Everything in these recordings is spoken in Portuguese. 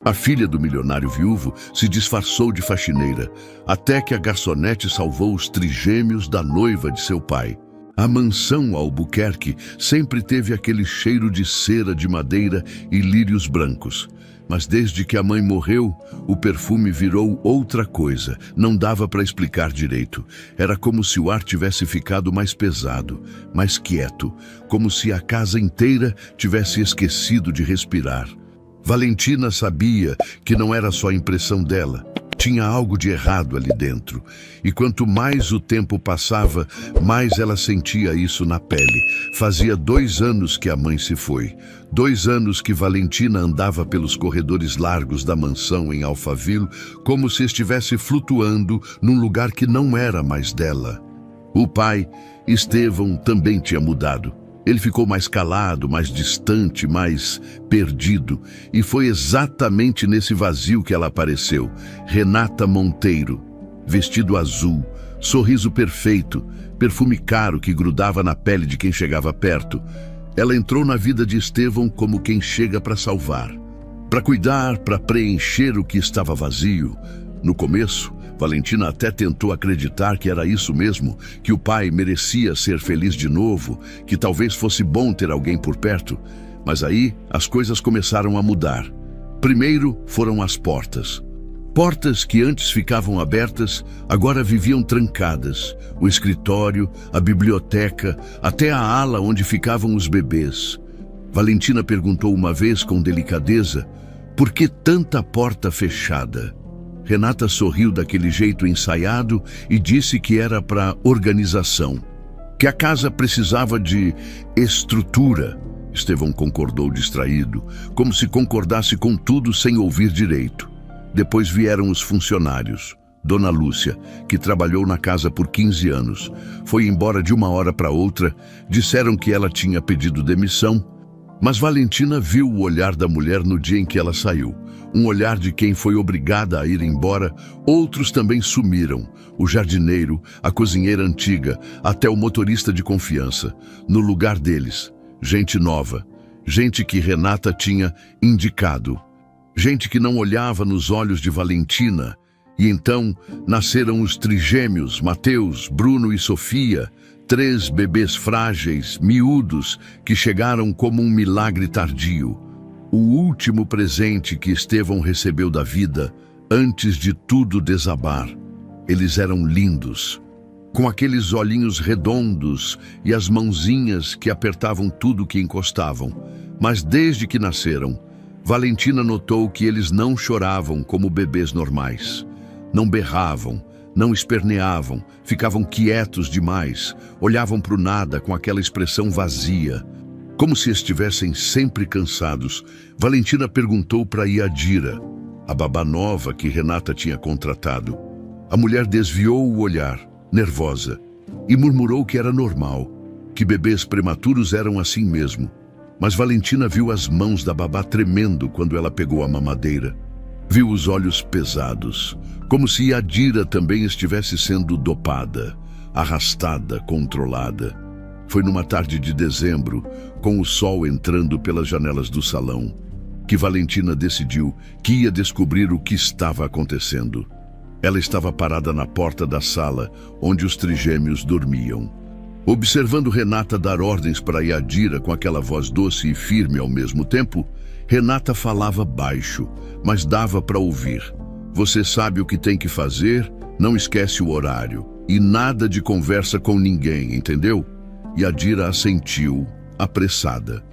A filha do milionário viúvo se disfarçou de faxineira, até que a garçonete salvou os trigêmeos da noiva de seu pai. A mansão Albuquerque sempre teve aquele cheiro de cera de madeira e lírios brancos. Mas desde que a mãe morreu, o perfume virou outra coisa. Não dava para explicar direito. Era como se o ar tivesse ficado mais pesado, mais quieto, como se a casa inteira tivesse esquecido de respirar. Valentina sabia que não era só impressão dela. Tinha algo de errado ali dentro. E quanto mais o tempo passava, mais ela sentia isso na pele. Fazia 2 anos que a mãe se foi. 2 anos que Valentina andava pelos corredores largos da mansão em Alphaville, como se estivesse flutuando num lugar que não era mais dela. O pai, Estevão, também tinha mudado. Ele ficou mais calado, mais distante, mais perdido. E foi exatamente nesse vazio que ela apareceu. Renata Monteiro, vestido azul, sorriso perfeito, perfume caro que grudava na pele de quem chegava perto. Ela entrou na vida de Estevão como quem chega para salvar, para cuidar, para preencher o que estava vazio. No começo, Valentina até tentou acreditar que era isso mesmo, que o pai merecia ser feliz de novo, que talvez fosse bom ter alguém por perto. Mas aí as coisas começaram a mudar. Primeiro foram as portas. Portas que antes ficavam abertas, agora viviam trancadas. O escritório, a biblioteca, até a ala onde ficavam os bebês. Valentina perguntou uma vez com delicadeza, por que tanta porta fechada? Renata sorriu daquele jeito ensaiado e disse que era para organização, que a casa precisava de estrutura. Estevão concordou distraído, como se concordasse com tudo sem ouvir direito. Depois vieram os funcionários. Dona Lúcia, que trabalhou na casa por 15 anos, foi embora de uma hora para outra. Disseram que ela tinha pedido demissão, mas Valentina viu o olhar da mulher no dia em que ela saiu. Um olhar de quem foi obrigada a ir embora. Outros também sumiram. O jardineiro, a cozinheira antiga, até o motorista de confiança. No lugar deles, gente nova. Gente que Renata tinha indicado. Gente que não olhava nos olhos de Valentina. E então nasceram os trigêmeos, Mateus, Bruno e Sofia. 3 bebês frágeis, miúdos, que chegaram como um milagre tardio. O último presente que Estevão recebeu da vida, antes de tudo desabar. Eles eram lindos, com aqueles olhinhos redondos e as mãozinhas que apertavam tudo que encostavam. Mas desde que nasceram, Valentina notou que eles não choravam como bebês normais. Não berravam, não esperneavam, ficavam quietos demais, olhavam para o nada com aquela expressão vazia. Como se estivessem sempre cansados, Valentina perguntou para Yadira, a babá nova que Renata tinha contratado. A mulher desviou o olhar, nervosa, e murmurou que era normal, que bebês prematuros eram assim mesmo. Mas Valentina viu as mãos da babá tremendo quando ela pegou a mamadeira. Viu os olhos pesados, como se Yadira também estivesse sendo dopada, arrastada, controlada. Foi numa tarde de dezembro, com o sol entrando pelas janelas do salão, que Valentina decidiu que ia descobrir o que estava acontecendo. Ela estava parada na porta da sala, onde os trigêmeos dormiam. Observando Renata dar ordens para Yadira com aquela voz doce e firme ao mesmo tempo, Renata falava baixo, mas dava para ouvir. Você sabe o que tem que fazer, não esquece o horário. E nada de conversa com ninguém, entendeu? Yadira assentiu, apressada.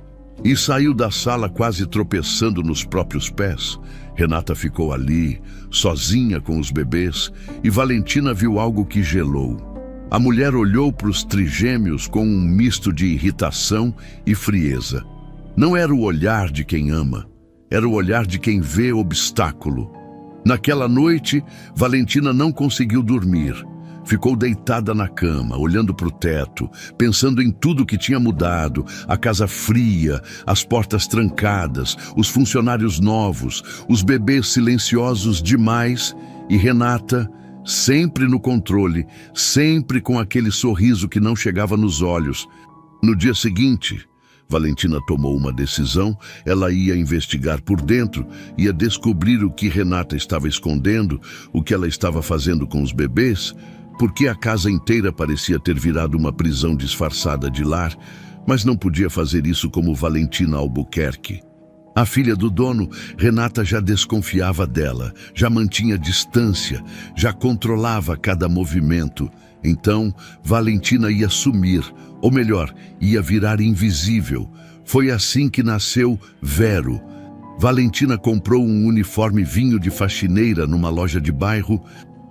E saiu da sala quase tropeçando nos próprios pés. Renata ficou ali, sozinha com os bebês, e Valentina viu algo que gelou. A mulher olhou para os trigêmeos com um misto de irritação e frieza. Não era o olhar de quem ama, era o olhar de quem vê obstáculo. Naquela noite, Valentina não conseguiu dormir. Ficou deitada na cama, olhando para o teto, pensando em tudo que tinha mudado, a casa fria, as portas trancadas, os funcionários novos, os bebês silenciosos demais e Renata, sempre no controle, sempre com aquele sorriso que não chegava nos olhos. No dia seguinte, Valentina tomou uma decisão. Ela ia investigar por dentro, ia descobrir o que Renata estava escondendo, o que ela estava fazendo com os bebês, porque a casa inteira parecia ter virado uma prisão disfarçada de lar, mas não podia fazer isso como Valentina Albuquerque. A filha do dono, Renata, já desconfiava dela, já mantinha distância, já controlava cada movimento. Então, Valentina ia sumir, ou melhor, ia virar invisível. Foi assim que nasceu Vero. Valentina comprou um uniforme vinho de faxineira numa loja de bairro,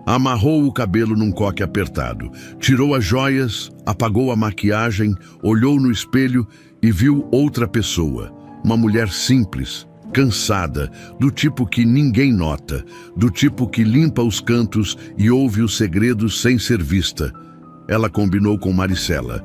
amarrou o cabelo num coque apertado, tirou as joias, apagou a maquiagem, olhou no espelho e viu outra pessoa. Uma mulher simples, cansada, do tipo que ninguém nota, do tipo que limpa os cantos e ouve os segredos sem ser vista. Ela combinou com Maricela,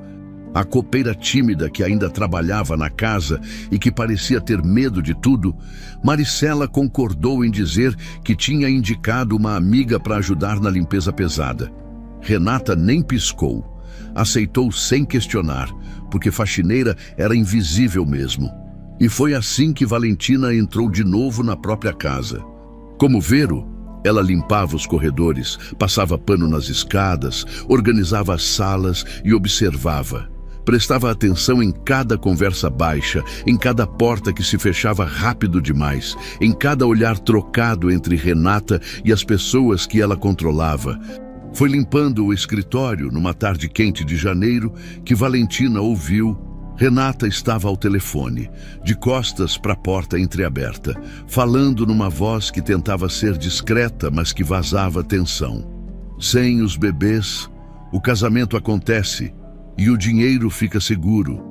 a copeira tímida que ainda trabalhava na casa e que parecia ter medo de tudo. Maricela concordou em dizer que tinha indicado uma amiga para ajudar na limpeza pesada. Renata nem piscou, aceitou sem questionar, porque faxineira era invisível mesmo. E foi assim que Valentina entrou de novo na própria casa. Como Vero, ela limpava os corredores, passava pano nas escadas, organizava as salas e observava. Prestava atenção em cada conversa baixa, em cada porta que se fechava rápido demais, em cada olhar trocado entre Renata e as pessoas que ela controlava. Foi limpando o escritório numa tarde quente de janeiro que Valentina ouviu. Renata estava ao telefone, de costas para a porta entreaberta, falando numa voz que tentava ser discreta, mas que vazava tensão. Sem os bebês, o casamento acontece e o dinheiro fica seguro.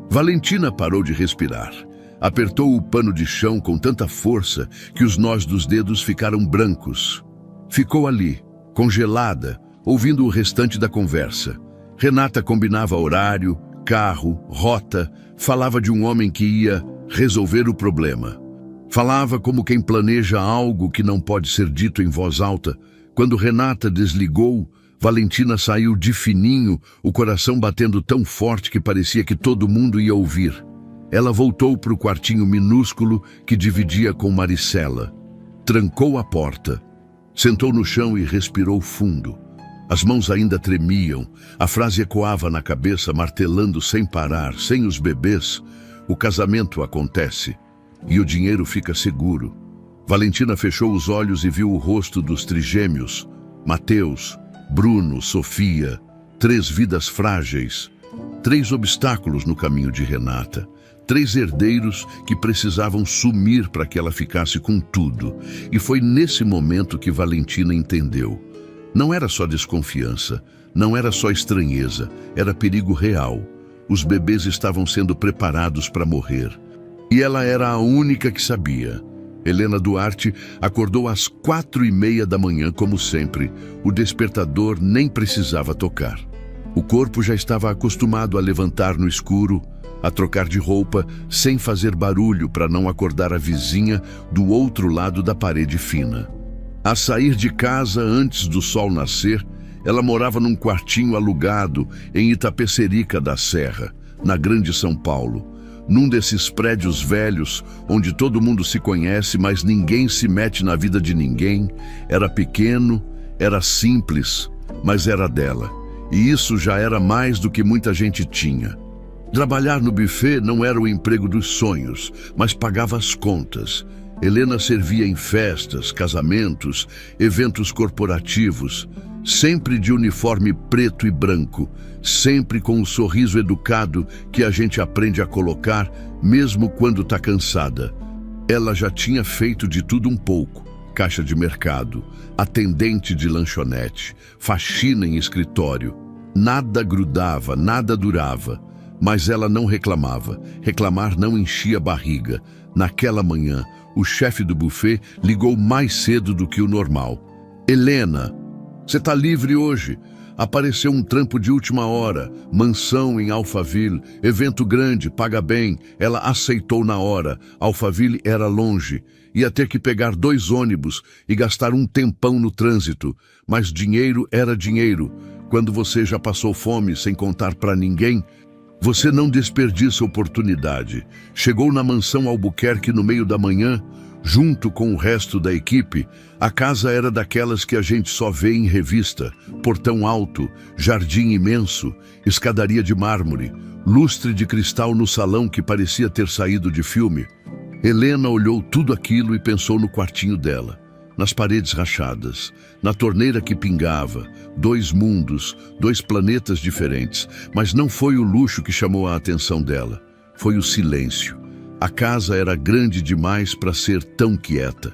Valentina parou de respirar. Apertou o pano de chão com tanta força que os nós dos dedos ficaram brancos. Ficou ali, congelada, ouvindo o restante da conversa. Renata combinava horário, carro, rota, falava de um homem que ia resolver o problema. Falava como quem planeja algo que não pode ser dito em voz alta. Quando Renata desligou, Valentina saiu de fininho, o coração batendo tão forte que parecia que todo mundo ia ouvir. Ela voltou para o quartinho minúsculo que dividia com Maricela. Trancou a porta, sentou no chão e respirou fundo. As mãos ainda tremiam, a frase ecoava na cabeça, martelando sem parar. Sem os bebês, o casamento acontece e o dinheiro fica seguro. Valentina fechou os olhos e viu o rosto dos trigêmeos, Mateus, Bruno, Sofia, 3 vidas frágeis, 3 obstáculos no caminho de Renata, 3 herdeiros que precisavam sumir para que ela ficasse com tudo. E foi nesse momento que Valentina entendeu. Não era só desconfiança, não era só estranheza, era perigo real. Os bebês estavam sendo preparados para morrer. E ela era a única que sabia. Helena Duarte acordou às 4:30 da manhã, como sempre. O despertador nem precisava tocar. O corpo já estava acostumado a levantar no escuro, a trocar de roupa, sem fazer barulho para não acordar a vizinha do outro lado da parede fina. A sair de casa antes do sol nascer, ela morava num quartinho alugado em Itapecerica da Serra, na Grande São Paulo. Num desses prédios velhos, onde todo mundo se conhece, mas ninguém se mete na vida de ninguém. Era pequeno, era simples, mas era dela. E isso já era mais do que muita gente tinha. Trabalhar no buffet não era o emprego dos sonhos, mas pagava as contas. Helena servia em festas, casamentos, eventos corporativos, sempre de uniforme preto e branco, sempre com o sorriso educado que a gente aprende a colocar, mesmo quando está cansada. Ela já tinha feito de tudo um pouco: caixa de mercado, atendente de lanchonete, faxina em escritório. Nada grudava, nada durava, mas ela não reclamava. Reclamar não enchia a barriga. Naquela manhã, o chefe do buffet ligou mais cedo do que o normal. Helena, você está livre hoje? Apareceu um trampo de última hora, mansão em Alphaville, evento grande, paga bem. Ela aceitou na hora. Alphaville era longe. Ia ter que pegar 2 ônibus e gastar um tempão no trânsito. Mas dinheiro era dinheiro. Quando você já passou fome sem contar para ninguém, Você não desperdiça oportunidade. Chegou na mansão Albuquerque no meio da manhã, junto com o resto da equipe. A casa era daquelas que a gente só vê em revista. Portão alto, jardim imenso, escadaria de mármore, lustre de cristal no salão que parecia ter saído de filme. Helena olhou tudo aquilo e pensou no quartinho dela, nas paredes rachadas, na torneira que pingava, 2 mundos, 2 planetas diferentes. Mas não foi o luxo que chamou a atenção dela, foi o silêncio. A casa era grande demais para ser tão quieta.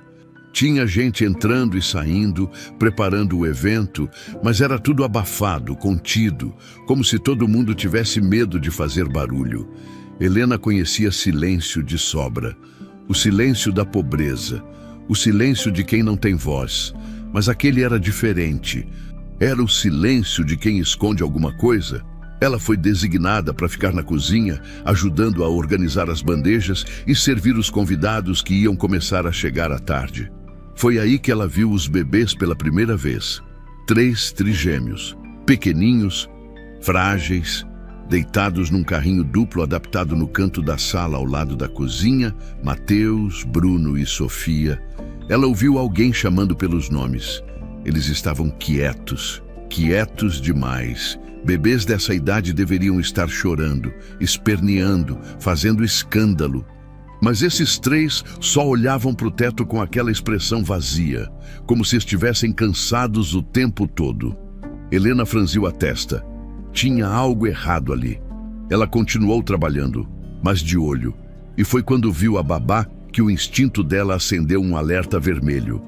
Tinha gente entrando e saindo, preparando o evento, mas era tudo abafado, contido, como se todo mundo tivesse medo de fazer barulho. Helena conhecia silêncio de sobra, o silêncio da pobreza, o silêncio de quem não tem voz, mas aquele era diferente. Era o silêncio de quem esconde alguma coisa. Ela foi designada para ficar na cozinha, ajudando a organizar as bandejas e servir os convidados que iam começar a chegar à tarde. Foi aí que ela viu os bebês pela primeira vez. 3 trigêmeos, pequeninhos, frágeis, deitados num carrinho duplo adaptado no canto da sala ao lado da cozinha, Mateus, Bruno e Sofia. Ela ouviu alguém chamando pelos nomes. Eles estavam quietos, quietos demais. Bebês dessa idade deveriam estar chorando, esperneando, fazendo escândalo. Mas esses 3 só olhavam para o teto com aquela expressão vazia, como se estivessem cansados o tempo todo. Helena franziu a testa. Tinha algo errado ali. Ela continuou trabalhando, mas de olho. E foi quando viu a babá que o instinto dela acendeu um alerta vermelho.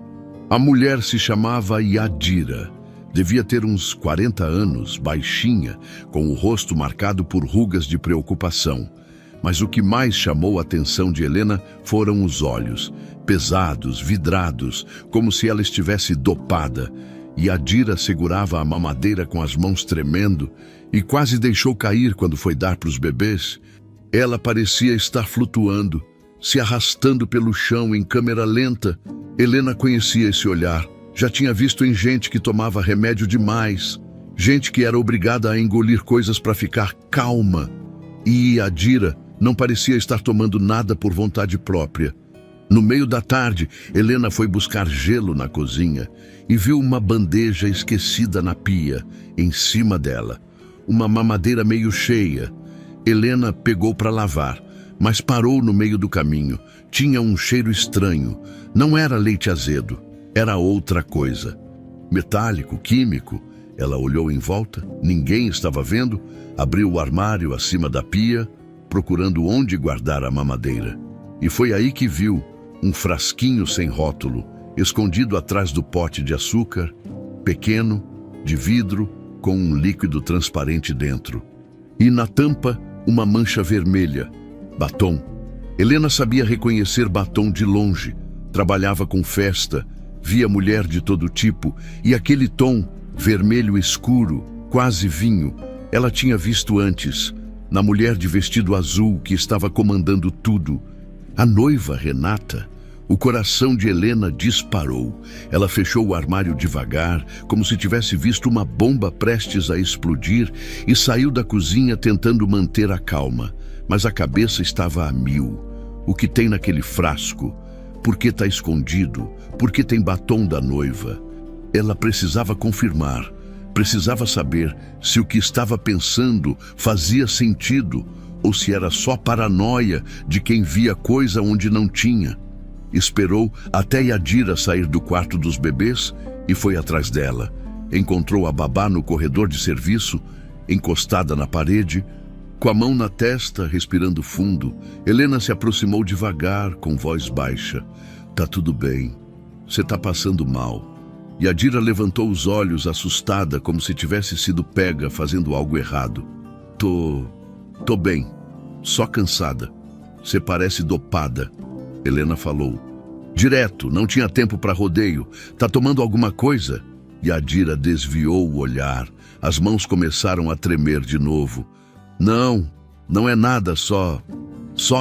A mulher se chamava Yadira. Devia ter uns 40 anos, baixinha, com o rosto marcado por rugas de preocupação. Mas o que mais chamou a atenção de Helena foram os olhos, pesados, vidrados, como se ela estivesse dopada. Yadira segurava a mamadeira com as mãos tremendo e quase deixou cair quando foi dar para os bebês. Ela parecia estar flutuando, se arrastando pelo chão em câmera lenta. Helena conhecia esse olhar. Já tinha visto em gente que tomava remédio demais, gente que era obrigada a engolir coisas para ficar calma. E Yadira não parecia estar tomando nada por vontade própria. No meio da tarde, Helena foi buscar gelo na cozinha e viu uma bandeja esquecida na pia, em cima dela. Uma mamadeira meio cheia. Helena pegou para lavar, mas parou no meio do caminho. Tinha um cheiro estranho. Não era leite azedo. Era outra coisa. Metálico, químico. Ela olhou em volta, ninguém estava vendo, abriu o armário acima da pia, procurando onde guardar a mamadeira. E foi aí que viu um frasquinho sem rótulo, escondido atrás do pote de açúcar, pequeno, de vidro, com um líquido transparente dentro. E na tampa, uma mancha vermelha, batom. Helena sabia reconhecer batom de longe, trabalhava com festa, via mulher de todo tipo, e aquele tom, vermelho escuro, quase vinho, ela tinha visto antes, na mulher de vestido azul que estava comandando tudo. A noiva Renata. O coração de Helena disparou. Ela fechou o armário devagar, como se tivesse visto uma bomba prestes a explodir, e saiu da cozinha tentando manter a calma. Mas a cabeça estava a mil. O que tem naquele frasco? Por que está escondido? Por que tem batom da noiva? Ela precisava confirmar. Precisava saber se o que estava pensando fazia sentido ou se era só paranoia de quem via coisa onde não tinha. Esperou até Yadira sair do quarto dos bebês e foi atrás dela. Encontrou a babá no corredor de serviço, encostada na parede, com a mão na testa, respirando fundo. Helena se aproximou devagar, com voz baixa. Tá tudo bem. Você tá passando mal. Yadira levantou os olhos, assustada, como se tivesse sido pega fazendo algo errado. Tô bem. Só cansada. Você parece dopada. Helena falou. Direto, não tinha tempo para rodeio. Tá tomando alguma coisa? Yadira desviou o olhar. As mãos começaram a tremer de novo. Não é nada, só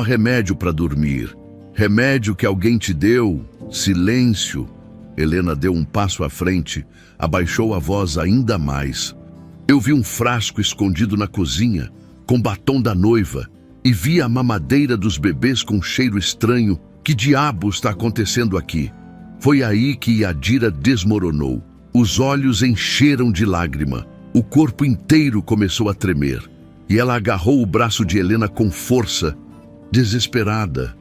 remédio para dormir. Remédio que alguém te deu. Silêncio. Helena deu um passo à frente, abaixou a voz ainda mais. Eu vi um frasco escondido na cozinha. com batom da noiva, e via a mamadeira dos bebês com cheiro estranho. Que diabo está acontecendo aqui? Foi aí que Yadira desmoronou. Os olhos encheram de lágrima. O corpo inteiro começou a tremer. E ela agarrou o braço de Helena com força, desesperada.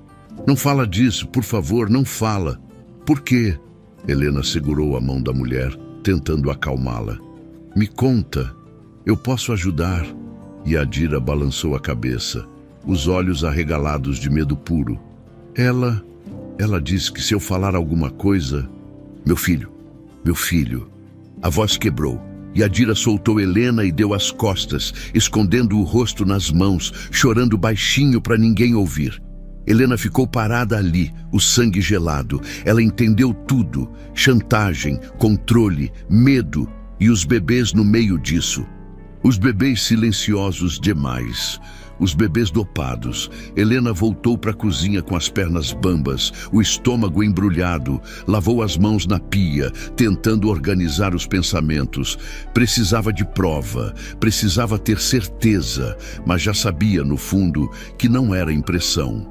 Não fala disso, por favor, não fala. Por quê? Helena segurou a mão da mulher, tentando acalmá-la. Me conta, eu posso ajudar. Yadira balançou a cabeça, os olhos arregalados de medo puro. Ela disse que se eu falar alguma coisa... Meu filho. A voz quebrou. Yadira soltou Helena e deu as costas, escondendo o rosto nas mãos, chorando baixinho para ninguém ouvir. Helena ficou parada ali, o sangue gelado. Ela entendeu tudo: chantagem, controle, medo e os bebês no meio disso. Os bebês silenciosos demais. Os bebês dopados. Helena voltou para a cozinha com as pernas bambas, o estômago embrulhado, lavou as mãos na pia, tentando organizar os pensamentos. Precisava de prova, precisava ter certeza, mas já sabia, no fundo, que não era impressão.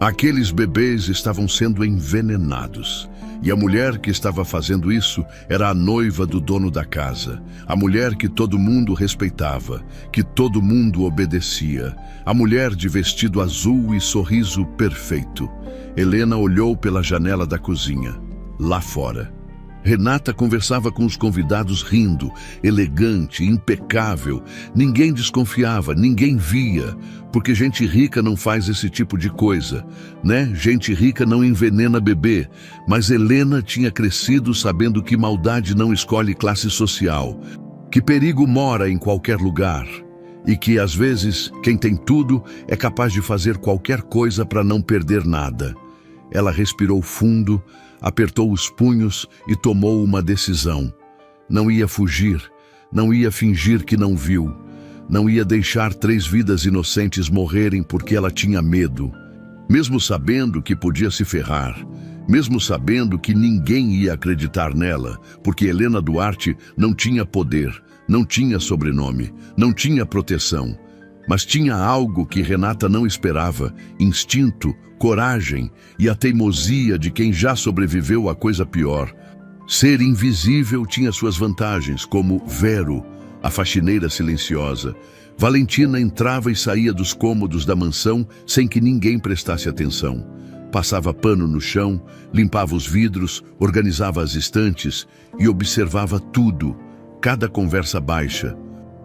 Aqueles bebês estavam sendo envenenados. E a mulher que estava fazendo isso era a noiva do dono da casa. A mulher que todo mundo respeitava, que todo mundo obedecia. A mulher de vestido azul e sorriso perfeito. Helena olhou pela janela da cozinha. Lá fora, Renata conversava com os convidados rindo, elegante, impecável. Ninguém desconfiava, ninguém via, porque gente rica não faz esse tipo de coisa, né? Gente rica não envenena bebê. Mas Helena tinha crescido sabendo que maldade não escolhe classe social, que perigo mora em qualquer lugar e que, às vezes, quem tem tudo é capaz de fazer qualquer coisa para não perder nada. Ela respirou fundo, apertou os punhos e tomou uma decisão. Não ia fugir, não ia fingir que não viu, não ia deixar 3 vidas inocentes morrerem porque ela tinha medo. Mesmo sabendo que podia se ferrar, mesmo sabendo que ninguém ia acreditar nela, porque Helena Duarte não tinha poder, não tinha sobrenome, não tinha proteção. Mas tinha algo que Renata não esperava: instinto, coragem e a teimosia de quem já sobreviveu a coisa pior. Ser invisível tinha suas vantagens, como Vero, a faxineira silenciosa. Valentina entrava e saía dos cômodos da mansão sem que ninguém prestasse atenção. Passava pano no chão, limpava os vidros, organizava as estantes e observava tudo, cada conversa baixa,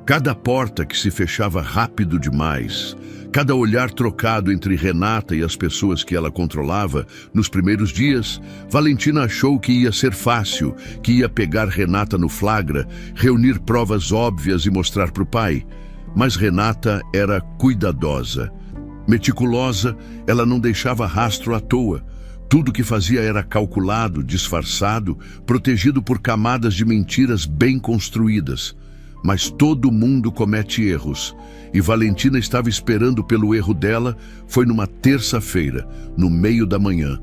cada porta que se fechava rápido demais, cada olhar trocado entre Renata e as pessoas que ela controlava. Nos primeiros dias, Valentina achou que ia ser fácil, que ia pegar Renata no flagra, reunir provas óbvias e mostrar para o pai. Mas Renata era cuidadosa, meticulosa. Ela não deixava rastro à toa. Tudo que fazia era calculado, disfarçado, protegido por camadas de mentiras bem construídas. Mas todo mundo comete erros, e Valentina estava esperando pelo erro dela. Foi numa terça-feira, no meio da manhã,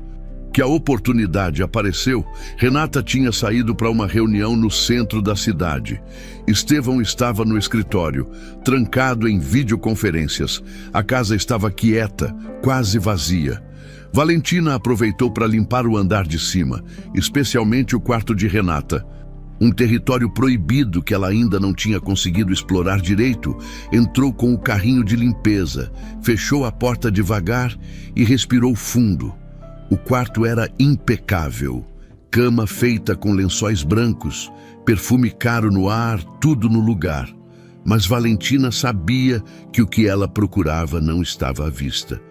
que a oportunidade apareceu. Renata tinha saído para uma reunião no centro da cidade. Estevão estava no escritório, trancado em videoconferências. A casa estava quieta, quase vazia. Valentina aproveitou para limpar o andar de cima, especialmente o quarto de Renata. Um território proibido que ela ainda não tinha conseguido explorar direito. Entrou com o carrinho de limpeza, fechou a porta devagar e respirou fundo. O quarto era impecável. Cama feita com lençóis brancos, perfume caro no ar, tudo no lugar. Mas Valentina sabia que o que ela procurava não estava à vista.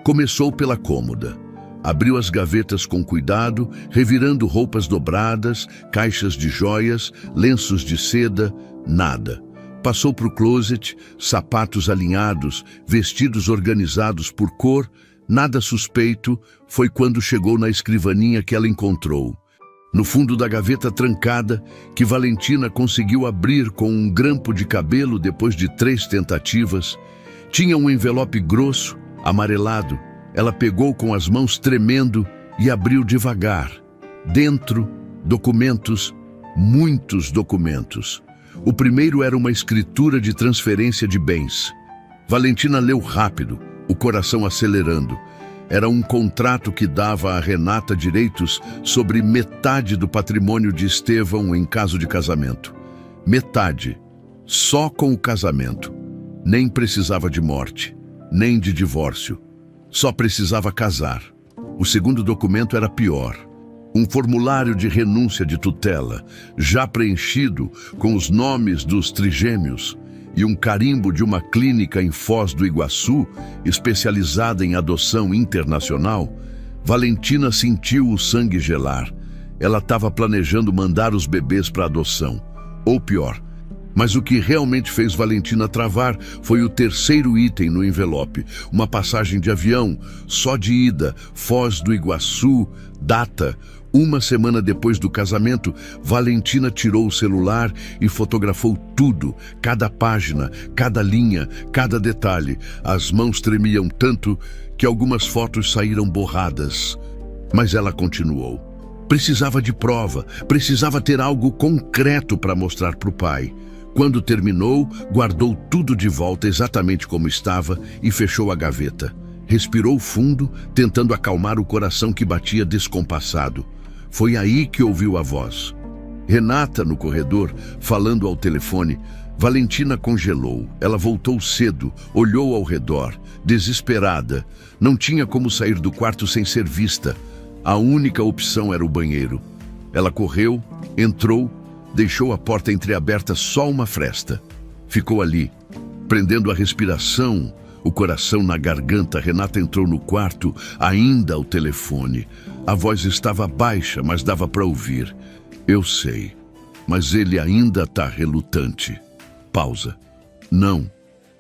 Começou pela cômoda. Abriu as gavetas com cuidado, revirando roupas dobradas, caixas de joias, lenços de seda, nada. Passou para o closet, sapatos alinhados, vestidos organizados por cor, nada suspeito. Foi quando chegou na escrivaninha que ela encontrou. No fundo da gaveta trancada, que Valentina conseguiu abrir com um grampo de cabelo depois de 3 tentativas, tinha um envelope grosso, amarelado. Ela pegou com as mãos tremendo e abriu devagar. Dentro, documentos, muitos documentos. O primeiro era uma escritura de transferência de bens. Valentina leu rápido, o coração acelerando. Era um contrato que dava a Renata direitos sobre metade do patrimônio de Estevão em caso de casamento. Metade, só com o casamento. Nem precisava de morte, nem de divórcio. Só precisava casar. O segundo documento era pior. Um formulário de renúncia de tutela, já preenchido com os nomes dos trigêmeos, e um carimbo de uma clínica em Foz do Iguaçu, especializada em adoção internacional. Valentina sentiu o sangue gelar. Ela estava planejando mandar os bebês para adoção. Ou pior. Mas o que realmente fez Valentina travar foi o terceiro item no envelope. Uma passagem de avião, só de ida, Foz do Iguaçu, data. Uma semana depois do casamento, Valentina tirou o celular e fotografou tudo, cada página, cada linha, cada detalhe. As mãos tremiam tanto que algumas fotos saíram borradas. Mas ela continuou. Precisava de prova, precisava ter algo concreto para mostrar para o pai. Quando terminou, guardou tudo de volta exatamente como estava e fechou a gaveta. Respirou fundo, tentando acalmar o coração que batia descompassado. Foi aí que ouviu a voz. Renata, no corredor, falando ao telefone. Valentina congelou. Ela voltou cedo, olhou ao redor, desesperada. Não tinha como sair do quarto sem ser vista. A única opção era o banheiro. Ela correu, entrou, deixou a porta entreaberta só uma fresta. Ficou ali, prendendo a respiração, o coração na garganta. Renata entrou no quarto, ainda ao telefone. A voz estava baixa, mas dava para ouvir. Eu sei, mas ele ainda está relutante. Pausa. Não,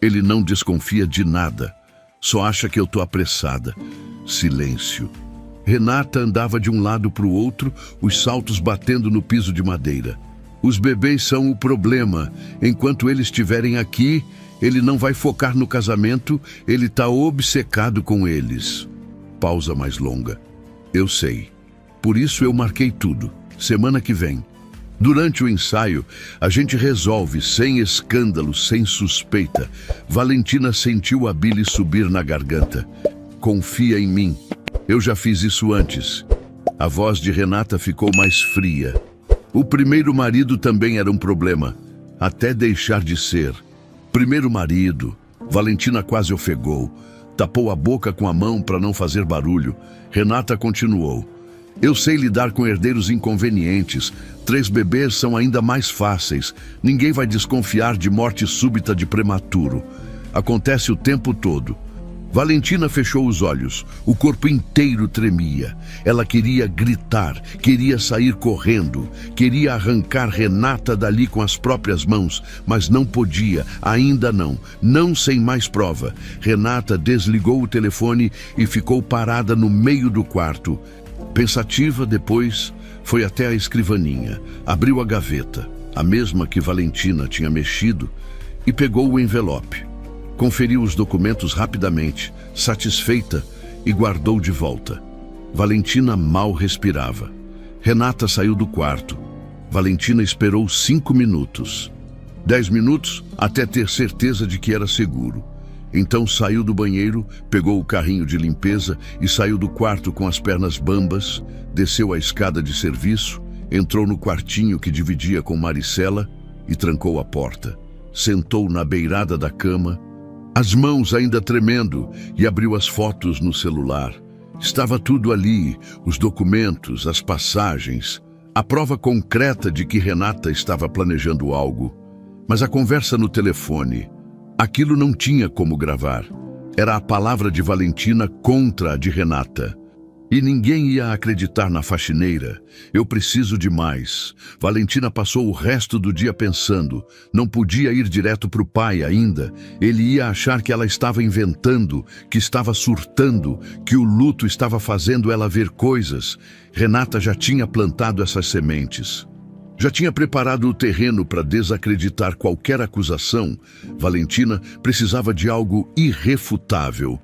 ele não desconfia de nada. Só acha que eu estou apressada. Silêncio. Renata andava de um lado para o outro, os saltos batendo no piso de madeira. Os bebês são o problema. Enquanto eles estiverem aqui, ele não vai focar no casamento, ele está obcecado com eles. Pausa mais longa. Eu sei. Por isso eu marquei tudo. Semana que vem. Durante o ensaio, a gente resolve, sem escândalo, sem suspeita. Valentina sentiu a bile subir na garganta. Confia em mim. Eu já fiz isso antes. A voz de Renata ficou mais fria. O primeiro marido também era um problema, até deixar de ser. Primeiro marido. Valentina quase ofegou. Tapou a boca com a mão para não fazer barulho. Renata continuou. Eu sei lidar com herdeiros inconvenientes. 3 bebês são ainda mais fáceis. Ninguém vai desconfiar de morte súbita de prematuro. Acontece o tempo todo. Valentina fechou os olhos. O corpo inteiro tremia. Ela queria gritar, queria sair correndo, queria arrancar Renata dali com as próprias mãos, mas não podia, ainda não, não sem mais prova. Renata desligou o telefone e ficou parada no meio do quarto. Pensativa, depois foi até a escrivaninha, abriu a gaveta, a mesma que Valentina tinha mexido, e pegou o envelope. Conferiu os documentos rapidamente, satisfeita, e guardou de volta. Valentina mal respirava. Renata saiu do quarto. Valentina esperou 5 minutos. 10 minutos até ter certeza de que era seguro. Então saiu do banheiro, pegou o carrinho de limpeza e saiu do quarto com as pernas bambas, desceu a escada de serviço, entrou no quartinho que dividia com Maricela e trancou a porta. Sentou na beirada da cama, as mãos ainda tremendo, e abriu as fotos no celular. Estava tudo ali, os documentos, as passagens, a prova concreta de que Renata estava planejando algo. Mas a conversa no telefone, aquilo não tinha como gravar. Era a palavra de Valentina contra a de Renata. E ninguém ia acreditar na faxineira. Eu preciso de mais. Valentina passou o resto do dia pensando. Não podia ir direto para o pai ainda. Ele ia achar que ela estava inventando, que estava surtando, que o luto estava fazendo ela ver coisas. Renata já tinha plantado essas sementes. Já tinha preparado o terreno para desacreditar qualquer acusação. Valentina precisava de algo irrefutável.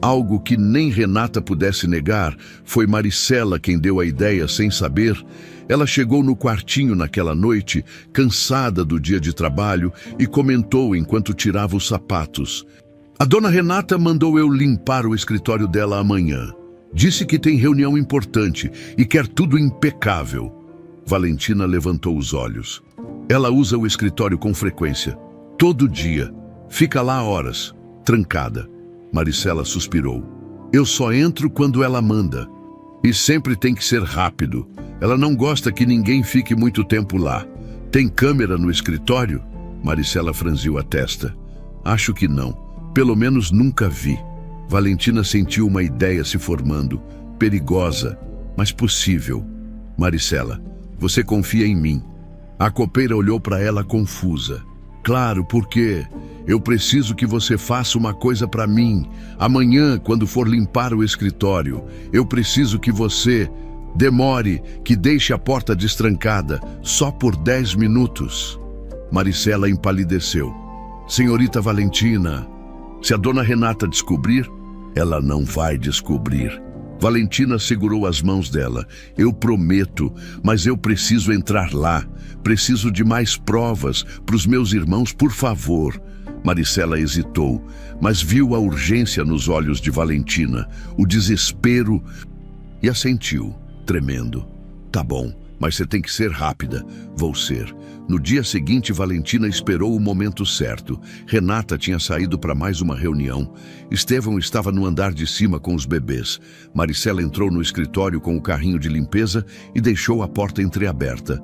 Algo que nem Renata pudesse negar. Foi Maricela quem deu a ideia sem saber. Ela chegou no quartinho naquela noite, cansada do dia de trabalho, e comentou enquanto tirava os sapatos. A dona Renata mandou eu limpar o escritório dela amanhã. Disse que tem reunião importante e quer tudo impecável. Valentina levantou os olhos. Ela usa o escritório com frequência. Todo dia. Fica lá horas, trancada. Maricela suspirou. Eu só entro quando ela manda. E sempre tem que ser rápido. Ela não gosta que ninguém fique muito tempo lá. Tem câmera no escritório? Maricela franziu a testa. Acho que não. Pelo menos nunca vi. Valentina sentiu uma ideia se formando. Perigosa, mas possível. Maricela, você confia em mim. A copeira olhou para ela confusa. Claro, porque eu preciso que você faça uma coisa para mim. Amanhã, quando for limpar o escritório, eu preciso que você demore, que deixe a porta destrancada, só por 10 minutos. Maricela empalideceu. Senhorita Valentina, se a dona Renata descobrir, ela não vai descobrir. Valentina segurou as mãos dela. Eu prometo, mas eu preciso entrar lá. Preciso de mais provas para os meus irmãos, por favor. Maricela hesitou, mas viu a urgência nos olhos de Valentina, o desespero, e assentiu, tremendo. Tá bom, mas você tem que ser rápida. Vou ser. No dia seguinte, Valentina esperou o momento certo. Renata tinha saído para mais uma reunião. Estevão estava no andar de cima com os bebês. Maricela entrou no escritório com o carrinho de limpeza e deixou a porta entreaberta.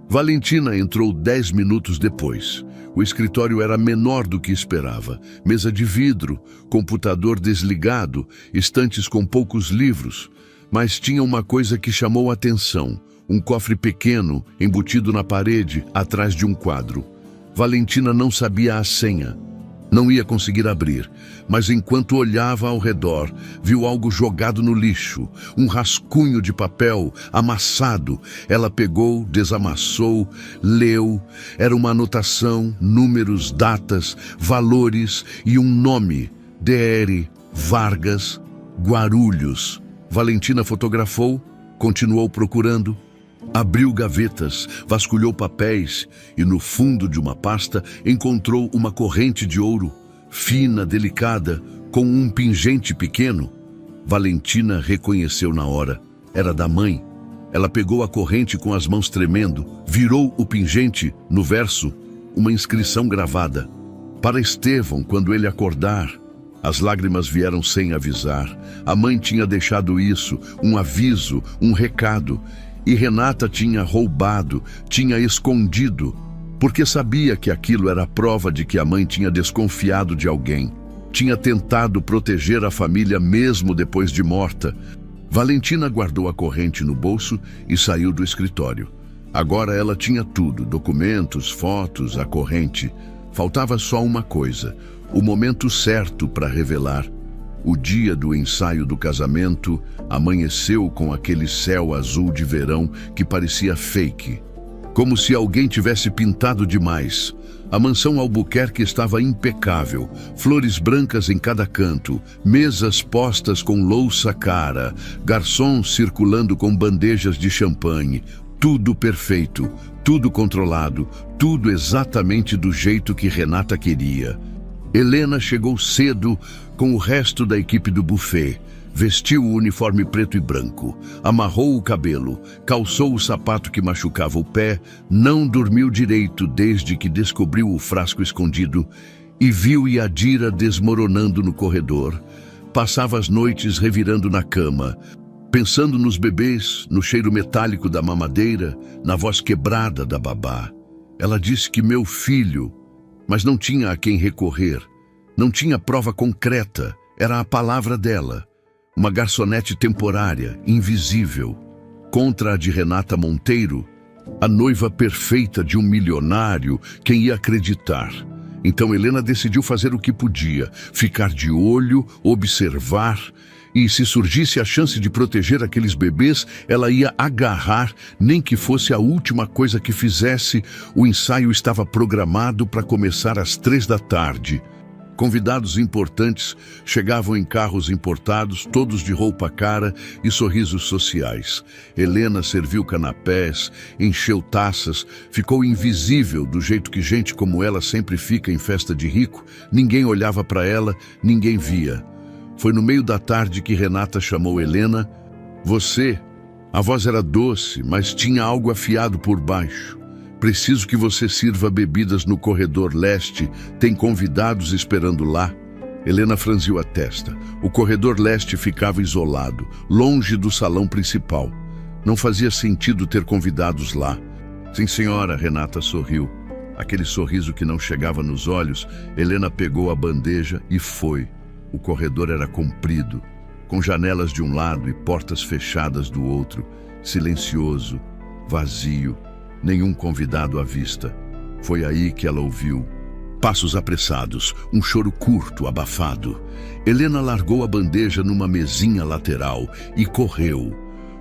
Valentina entrou 10 minutos depois. O escritório era menor do que esperava. Mesa de vidro, computador desligado, estantes com poucos livros. Mas tinha uma coisa que chamou a atenção. Um cofre pequeno, embutido na parede, atrás de um quadro. Valentina não sabia a senha. Não ia conseguir abrir, mas enquanto olhava ao redor, viu algo jogado no lixo, um rascunho de papel amassado. Ela pegou, desamassou, leu. Era uma anotação, números, datas, valores e um nome: Dr. Vargas Guarulhos. Valentina fotografou, continuou procurando. Abriu gavetas, vasculhou papéis e no fundo de uma pasta encontrou uma corrente de ouro, fina, delicada, com um pingente pequeno. Valentina reconheceu na hora. Era da mãe. Ela pegou a corrente com as mãos tremendo, virou o pingente, no verso, uma inscrição gravada. Para Estevão, quando ele acordar. As lágrimas vieram sem avisar. A mãe tinha deixado isso, um aviso, um recado. E Renata tinha roubado, tinha escondido, porque sabia que aquilo era a prova de que a mãe tinha desconfiado de alguém. Tinha tentado proteger a família mesmo depois de morta. Valentina guardou a corrente no bolso e saiu do escritório. Agora ela tinha tudo, documentos, fotos, a corrente. Faltava só uma coisa, o momento certo para revelar. O dia do ensaio do casamento amanheceu com aquele céu azul de verão que parecia fake. Como se alguém tivesse pintado demais. A mansão Albuquerque estava impecável, flores brancas em cada canto, mesas postas com louça cara, garçons circulando com bandejas de champanhe. Tudo perfeito, tudo controlado, tudo exatamente do jeito que Renata queria. Helena chegou cedo com o resto da equipe do buffet. Vestiu o uniforme preto e branco, amarrou o cabelo, calçou o sapato que machucava o pé, não dormiu direito desde que descobriu o frasco escondido e viu Yadira desmoronando no corredor. Passava as noites revirando na cama, pensando nos bebês, no cheiro metálico da mamadeira, na voz quebrada da babá. Ela disse que meu filho, mas não tinha a quem recorrer. Não tinha prova concreta, era a palavra dela. Uma garçonete temporária, invisível. Contra a de Renata Monteiro, a noiva perfeita de um milionário, quem ia acreditar? Então Helena decidiu fazer o que podia, ficar de olho, observar, e se surgisse a chance de proteger aqueles bebês, ela ia agarrar, nem que fosse a última coisa que fizesse. O ensaio estava programado para começar às 3 da tarde. Convidados importantes chegavam em carros importados, todos de roupa cara e sorrisos sociais. Helena serviu canapés, encheu taças, ficou invisível do jeito que gente como ela sempre fica em festa de rico. Ninguém olhava para ela, ninguém via. Foi no meio da tarde que Renata chamou Helena. Você? A voz era doce, mas tinha algo afiado por baixo. Preciso que você sirva bebidas no corredor leste. Tem convidados esperando lá. Helena franziu a testa. O corredor leste ficava isolado, longe do salão principal. Não fazia sentido ter convidados lá. Sim, senhora, Renata sorriu. Aquele sorriso que não chegava nos olhos. Helena pegou a bandeja e foi. O corredor era comprido, com janelas de um lado e portas fechadas do outro. Silencioso, vazio. Nenhum convidado à vista. Foi aí que ela ouviu passos apressados, um choro curto, abafado. Helena largou a bandeja numa mesinha lateral e correu.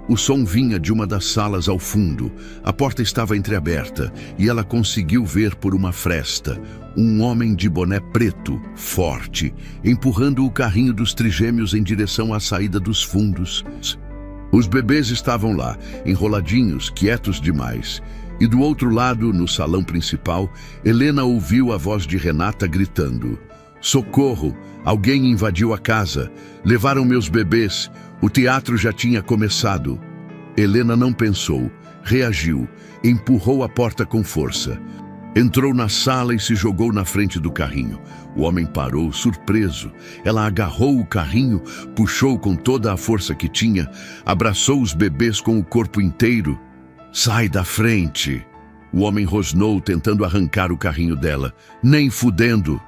O som vinha de uma das salas ao fundo. A porta estava entreaberta e ela conseguiu ver por uma fresta um homem de boné preto, forte, empurrando o carrinho dos trigêmeos em direção à saída dos fundos. Os bebês estavam lá, enroladinhos, quietos demais. E do outro lado, no salão principal, Helena ouviu a voz de Renata gritando: "Socorro! Alguém invadiu a casa! Levaram meus bebês! O teatro já tinha começado!" Helena não pensou, reagiu, empurrou a porta com força. Entrou na sala e se jogou na frente do carrinho. O homem parou, surpreso. Ela agarrou o carrinho, puxou com toda a força que tinha, abraçou os bebês com o corpo inteiro. "Sai da frente!" O homem rosnou, tentando arrancar o carrinho dela. "Nem fudendo!"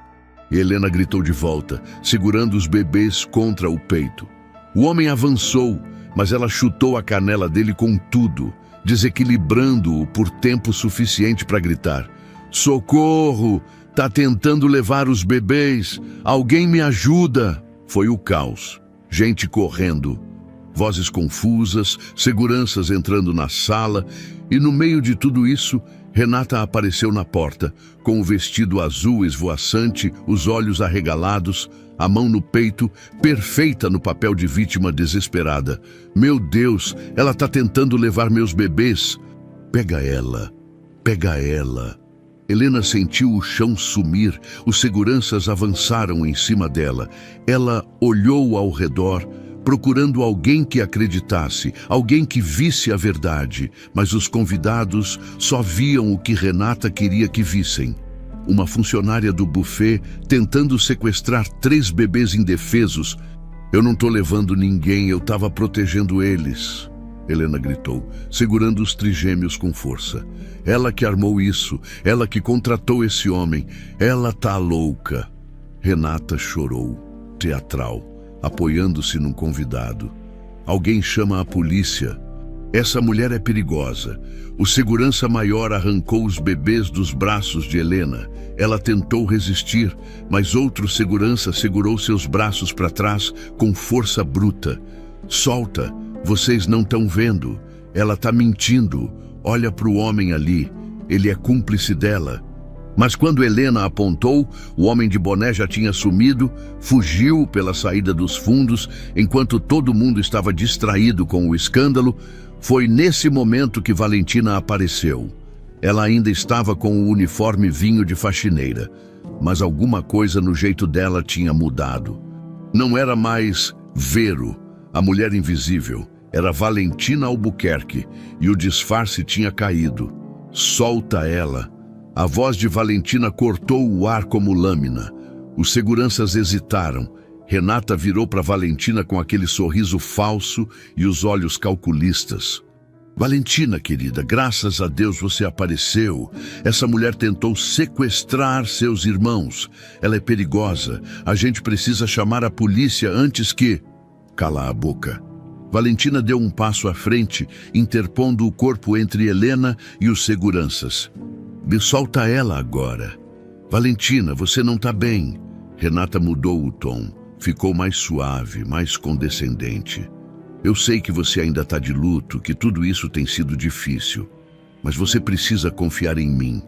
Helena gritou de volta, segurando os bebês contra o peito. O homem avançou, mas ela chutou a canela dele com tudo, desequilibrando-o por tempo suficiente para gritar: "Socorro! Tá tentando levar os bebês! Alguém me ajuda!" Foi o caos. Gente correndo. Vozes confusas, seguranças entrando na sala, e no meio de tudo isso, Renata apareceu na porta, com o vestido azul esvoaçante, os olhos arregalados, a mão no peito, perfeita no papel de vítima desesperada. "Meu Deus, ela tá tentando levar meus bebês!" "Pega ela! Pega ela!" Helena sentiu o chão sumir, os seguranças avançaram em cima dela. Ela olhou ao redor, procurando alguém que acreditasse, alguém que visse a verdade, mas os convidados só viam o que Renata queria que vissem. Uma funcionária do buffet tentando sequestrar 3 bebês indefesos. "Eu não tô levando ninguém, eu tava protegendo eles", Helena gritou, segurando os trigêmeos com força. "Ela que armou isso, ela que contratou esse homem, ela tá louca." Renata chorou, teatral, apoiando-se num convidado. "Alguém chama a polícia. Essa mulher é perigosa." O segurança maior arrancou os bebês dos braços de Helena. Ela tentou resistir, mas outro segurança segurou seus braços para trás com força bruta. "Solta! Vocês não estão vendo. Ela tá mentindo. Olha para o homem ali. Ele é cúmplice dela." Mas quando Helena apontou, o homem de boné já tinha sumido, fugiu pela saída dos fundos, enquanto todo mundo estava distraído com o escândalo. Foi nesse momento que Valentina apareceu. Ela ainda estava com o uniforme vinho de faxineira, mas alguma coisa no jeito dela tinha mudado. Não era mais Vero, a mulher invisível. Era Valentina Albuquerque, e o disfarce tinha caído. "Solta ela!" A voz de Valentina cortou o ar como lâmina. Os seguranças hesitaram. Renata virou para Valentina com aquele sorriso falso e os olhos calculistas. "Valentina, querida, graças a Deus você apareceu. Essa mulher tentou sequestrar seus irmãos. Ela é perigosa. A gente precisa chamar a polícia antes que..." "Cala a boca." Valentina deu um passo à frente, interpondo o corpo entre Helena e os seguranças. "Me solta ela agora." "Valentina, você não está bem." Renata mudou o tom. Ficou mais suave, mais condescendente. "Eu sei que você ainda está de luto, que tudo isso tem sido difícil. Mas você precisa confiar em mim.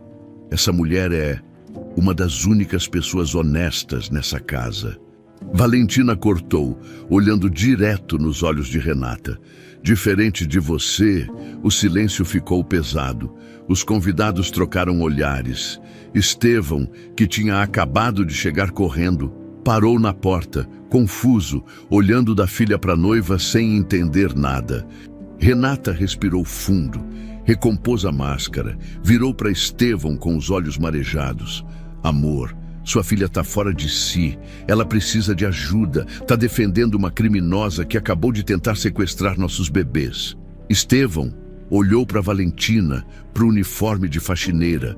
Essa mulher é uma das únicas pessoas honestas nessa casa. Valentina cortou, olhando direto nos olhos de Renata. Diferente de você, o silêncio ficou pesado. Os convidados trocaram olhares. Estevão, que tinha acabado de chegar correndo, parou na porta, confuso, olhando da filha para a noiva sem entender nada. Renata respirou fundo, recompôs a máscara, virou para Estevão com os olhos marejados. Amor, sua filha está fora de si, ela precisa de ajuda, está defendendo uma criminosa que acabou de tentar sequestrar nossos bebês. Estevão olhou para Valentina, para o uniforme de faxineira,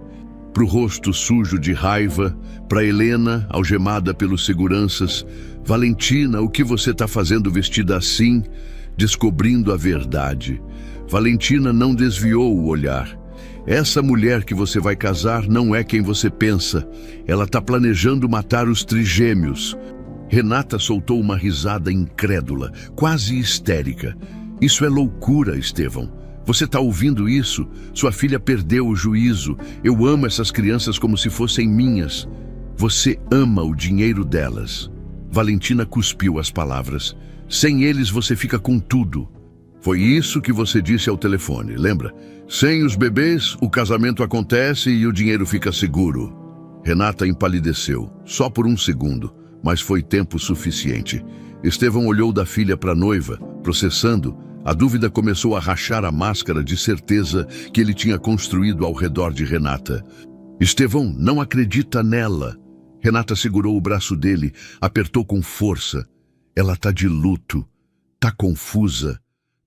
para o rosto sujo de raiva, para Helena, algemada pelos seguranças. Valentina, o que você está fazendo vestida assim? Descobrindo a verdade. Valentina não desviou o olhar. Essa mulher que você vai casar não é quem você pensa. Ela está planejando matar os trigêmeos. Renata soltou uma risada incrédula, quase histérica. Isso é loucura, Estevão. Você está ouvindo isso? Sua filha perdeu o juízo. Eu amo essas crianças como se fossem minhas. Você ama o dinheiro delas. Valentina cuspiu as palavras. Sem eles você fica com tudo. Foi isso que você disse ao telefone, lembra? Sem os bebês, o casamento acontece e o dinheiro fica seguro. Renata empalideceu, só por um segundo, mas foi tempo suficiente. Estevão olhou da filha para a noiva, processando. A dúvida começou a rachar a máscara de certeza que ele tinha construído ao redor de Renata. Estevão não acredita nela. Renata segurou o braço dele, apertou com força. Ela está de luto, está confusa,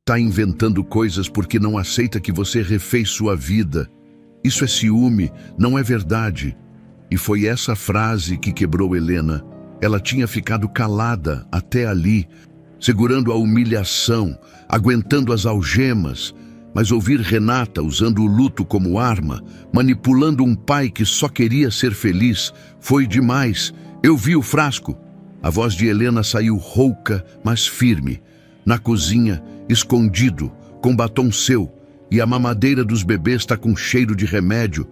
está inventando coisas porque não aceita que você refez sua vida. Isso é ciúme, não é verdade. E foi essa frase que quebrou Helena. Ela tinha ficado calada até ali, segurando a humilhação, aguentando as algemas, mas ouvir Renata usando o luto como arma, manipulando um pai que só queria ser feliz, foi demais. Eu vi o frasco. A voz de Helena saiu rouca, mas firme. Na cozinha, escondido, com batom seu, e a mamadeira dos bebês está com cheiro de remédio.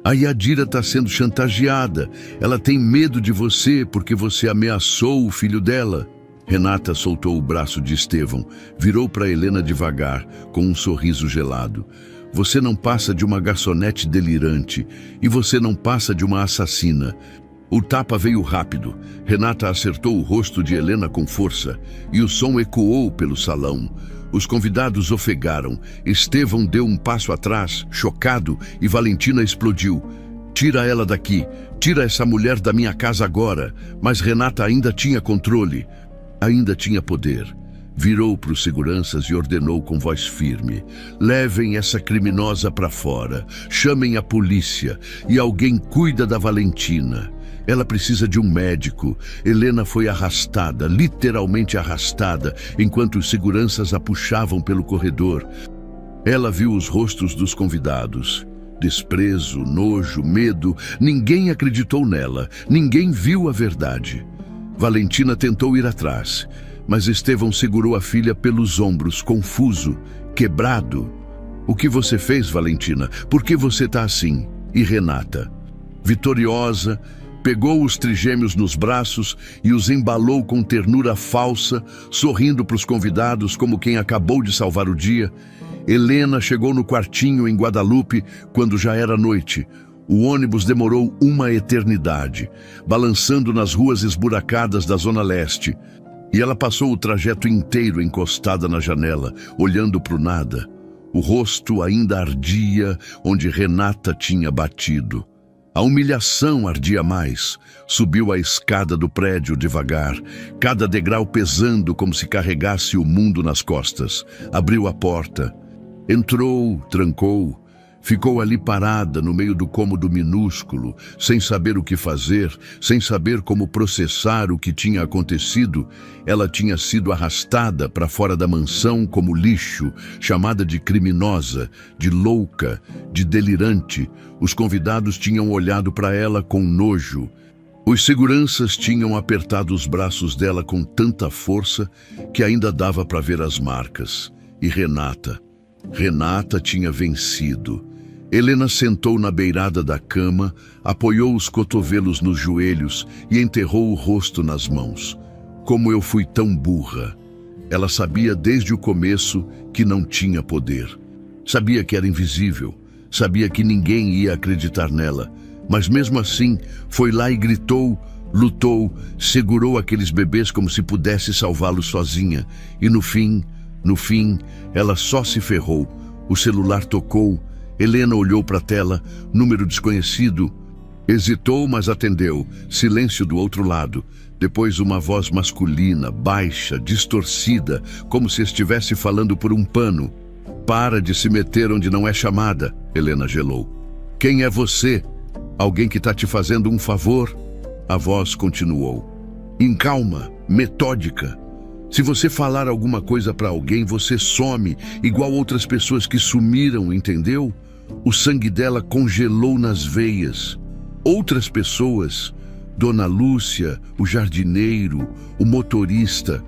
A Yadira está sendo chantageada. Ela tem medo de você porque você ameaçou o filho dela. Renata soltou o braço de Estevão, virou para Helena devagar, com um sorriso gelado. Você não passa de uma garçonete delirante, e você não passa de uma assassina. O tapa veio rápido. Renata acertou o rosto de Helena com força, e o som ecoou pelo salão. Os convidados ofegaram. Estevão deu um passo atrás, chocado, e Valentina explodiu. Tira ela daqui, tira essa mulher da minha casa agora. Mas Renata ainda tinha controle. Ainda tinha poder. Virou para os seguranças e ordenou com voz firme: levem essa criminosa para fora, chamem a polícia e alguém cuida da Valentina. Ela precisa de um médico. Helena foi arrastada, literalmente arrastada, enquanto os seguranças a puxavam pelo corredor. Ela viu os rostos dos convidados. Desprezo, nojo, medo. Ninguém acreditou nela. Ninguém viu a verdade. Valentina tentou ir atrás, mas Estevão segurou a filha pelos ombros, confuso, quebrado. O que você fez, Valentina? Por que você está assim? E Renata, vitoriosa, pegou os trigêmeos nos braços e os embalou com ternura falsa, sorrindo para os convidados como quem acabou de salvar o dia. Helena chegou no quartinho em Guadalupe quando já era noite. O ônibus demorou uma eternidade, balançando nas ruas esburacadas da Zona Leste. E ela passou o trajeto inteiro encostada na janela, olhando para o nada. O rosto ainda ardia onde Renata tinha batido. A humilhação ardia mais. Subiu a escada do prédio devagar, cada degrau pesando como se carregasse o mundo nas costas. Abriu a porta. Entrou, trancou. Ficou ali parada no meio do cômodo minúsculo, sem saber o que fazer, sem saber como processar o que tinha acontecido. Ela tinha sido arrastada para fora da mansão como lixo, chamada de criminosa, de louca, de delirante. Os convidados tinham olhado para ela com nojo. Os seguranças tinham apertado os braços dela com tanta força que ainda dava para ver as marcas. E Renata tinha vencido. Helena sentou na beirada da cama, apoiou os cotovelos nos joelhos e enterrou o rosto nas mãos. Como eu fui tão burra! Ela sabia desde o começo que não tinha poder. Sabia que era invisível, sabia que ninguém ia acreditar nela, mas mesmo assim foi lá e gritou, lutou, segurou aqueles bebês como se pudesse salvá-los sozinha. E no fim, ela só se ferrou. O celular tocou, Helena olhou para a tela, número desconhecido. Hesitou, mas atendeu. Silêncio do outro lado. Depois uma voz masculina, baixa, distorcida, como se estivesse falando por um pano. Para de se meter onde não é chamada, Helena gelou. Quem é você? Alguém que está te fazendo um favor? A voz continuou. Em calma, metódica. Se você falar alguma coisa para alguém, você some, igual outras pessoas que sumiram, entendeu? O sangue dela congelou nas veias. Outras pessoas, Dona Lúcia, o jardineiro, o motorista.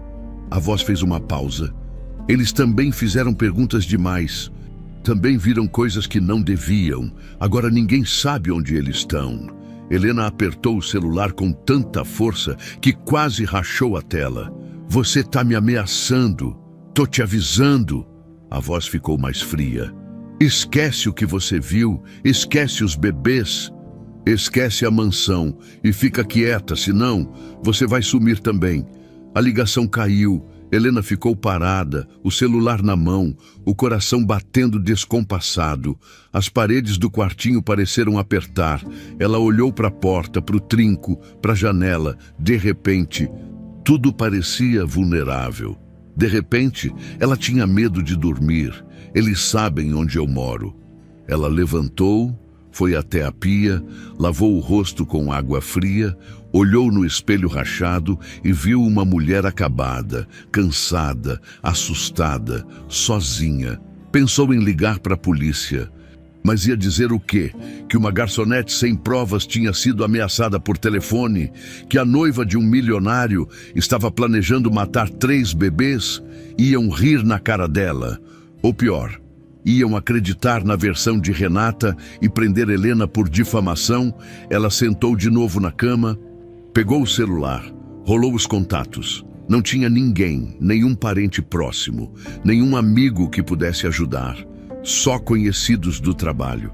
A voz fez uma pausa. Eles também fizeram perguntas demais. Também viram coisas que não deviam. Agora ninguém sabe onde eles estão. Helena apertou o celular com tanta força que quase rachou a tela. Você tá me ameaçando. Tô te avisando. A voz ficou mais fria. Esquece o que você viu. Esquece os bebês. Esquece a mansão e fica quieta, senão você vai sumir também. A ligação caiu. Helena ficou parada, o celular na mão, o coração batendo descompassado. As paredes do quartinho pareceram apertar. Ela olhou para a porta, para o trinco, para a janela. De repente, tudo parecia vulnerável. De repente, ela tinha medo de dormir. Eles sabem onde eu moro. Ela levantou, foi até a pia, lavou o rosto com água fria, olhou no espelho rachado e viu uma mulher acabada, cansada, assustada, sozinha. Pensou em ligar para a polícia. Mas ia dizer o quê? Que uma garçonete sem provas tinha sido ameaçada por telefone? Que a noiva de um milionário estava planejando matar 3 bebês? Iam rir na cara dela. Ou pior, iam acreditar na versão de Renata e prender Helena por difamação. Ela sentou de novo na cama, pegou o celular, rolou os contatos. Não tinha ninguém, nenhum parente próximo, nenhum amigo que pudesse ajudar. Só conhecidos do trabalho.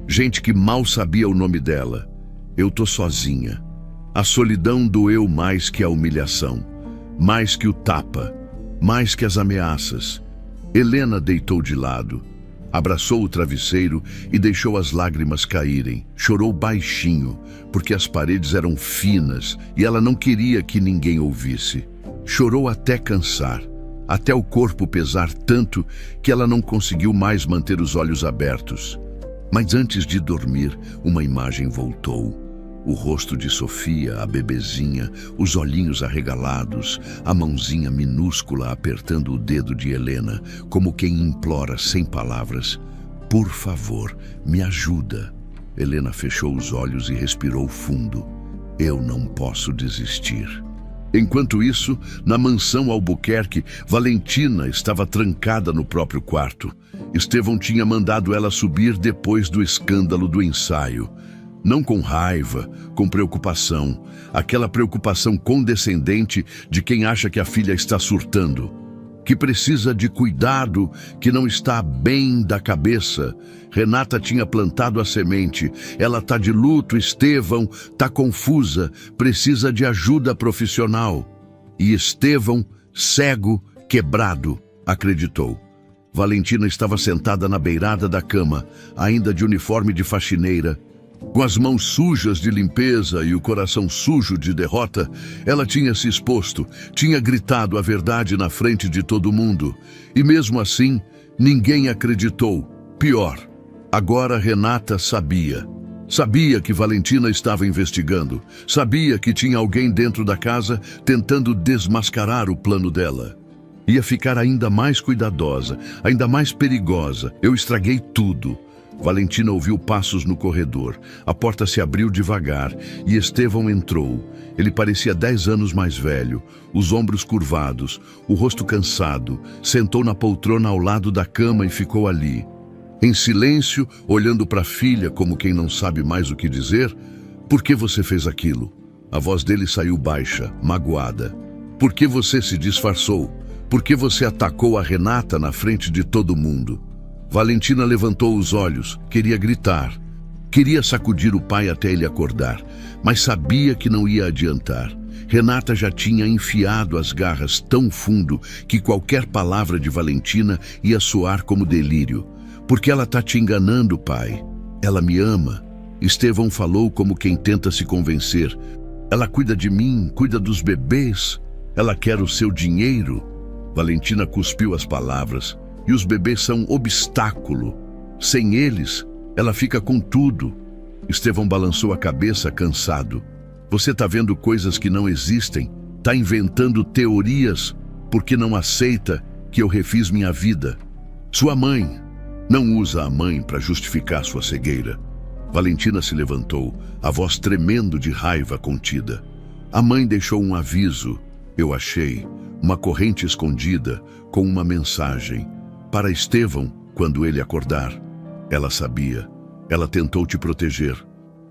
Gente que mal sabia o nome dela. Eu tô sozinha. A solidão doeu mais que a humilhação, mais que o tapa, mais que as ameaças. Helena deitou de lado. Abraçou o travesseiro e deixou as lágrimas caírem. Chorou baixinho, porque as paredes eram finas e ela não queria que ninguém ouvisse. Chorou até cansar, até o corpo pesar tanto que ela não conseguiu mais manter os olhos abertos. Mas antes de dormir, uma imagem voltou. O rosto de Sofia, a bebezinha, os olhinhos arregalados, a mãozinha minúscula apertando o dedo de Helena, como quem implora sem palavras: por favor, me ajuda. Helena fechou os olhos e respirou fundo. Eu não posso desistir. Enquanto isso, na mansão Albuquerque, Valentina estava trancada no próprio quarto. Estevão tinha mandado ela subir depois do escândalo do ensaio. Não com raiva, com preocupação. Aquela preocupação condescendente de quem acha que a filha está surtando, que precisa de cuidado, que não está bem da cabeça. Renata tinha plantado a semente. Ela está de luto, Estevão está confusa, precisa de ajuda profissional. E Estevão, cego, quebrado, acreditou. Valentina estava sentada na beirada da cama, ainda de uniforme de faxineira. Com as mãos sujas de limpeza e o coração sujo de derrota, ela tinha se exposto, tinha gritado a verdade na frente de todo mundo. E mesmo assim, ninguém acreditou. Pior, agora Renata sabia. Sabia que Valentina estava investigando. Sabia que tinha alguém dentro da casa tentando desmascarar o plano dela. Ia ficar ainda mais cuidadosa, ainda mais perigosa. Eu estraguei tudo. Valentina ouviu passos no corredor. A porta se abriu devagar e Estevão entrou. Ele parecia 10 anos mais velho, os ombros curvados, o rosto cansado. Sentou na poltrona ao lado da cama e ficou ali. Em silêncio, olhando para a filha como quem não sabe mais o que dizer. Por que você fez aquilo? A voz dele saiu baixa, magoada. Por que você se disfarçou? Por que você atacou a Renata na frente de todo mundo? Valentina levantou os olhos, queria gritar. Queria sacudir o pai até ele acordar, mas sabia que não ia adiantar. Renata já tinha enfiado as garras tão fundo que qualquer palavra de Valentina ia soar como delírio. Porque ela tá te enganando, pai. Ela me ama. Estevão falou como quem tenta se convencer. Ela cuida de mim, cuida dos bebês. Ela quer o seu dinheiro. Valentina cuspiu as palavras. E os bebês são obstáculo. Sem eles, ela fica com tudo. Estevão balançou a cabeça, cansado. Você tá vendo coisas que não existem. Tá inventando teorias porque não aceita que eu refiz minha vida. Sua mãe. Não usa a mãe para justificar sua cegueira. Valentina se levantou, a voz tremendo de raiva contida. A mãe deixou um aviso, eu achei, uma corrente escondida com uma mensagem. Para Estevão, quando ele acordar. Ela sabia. Ela tentou te proteger.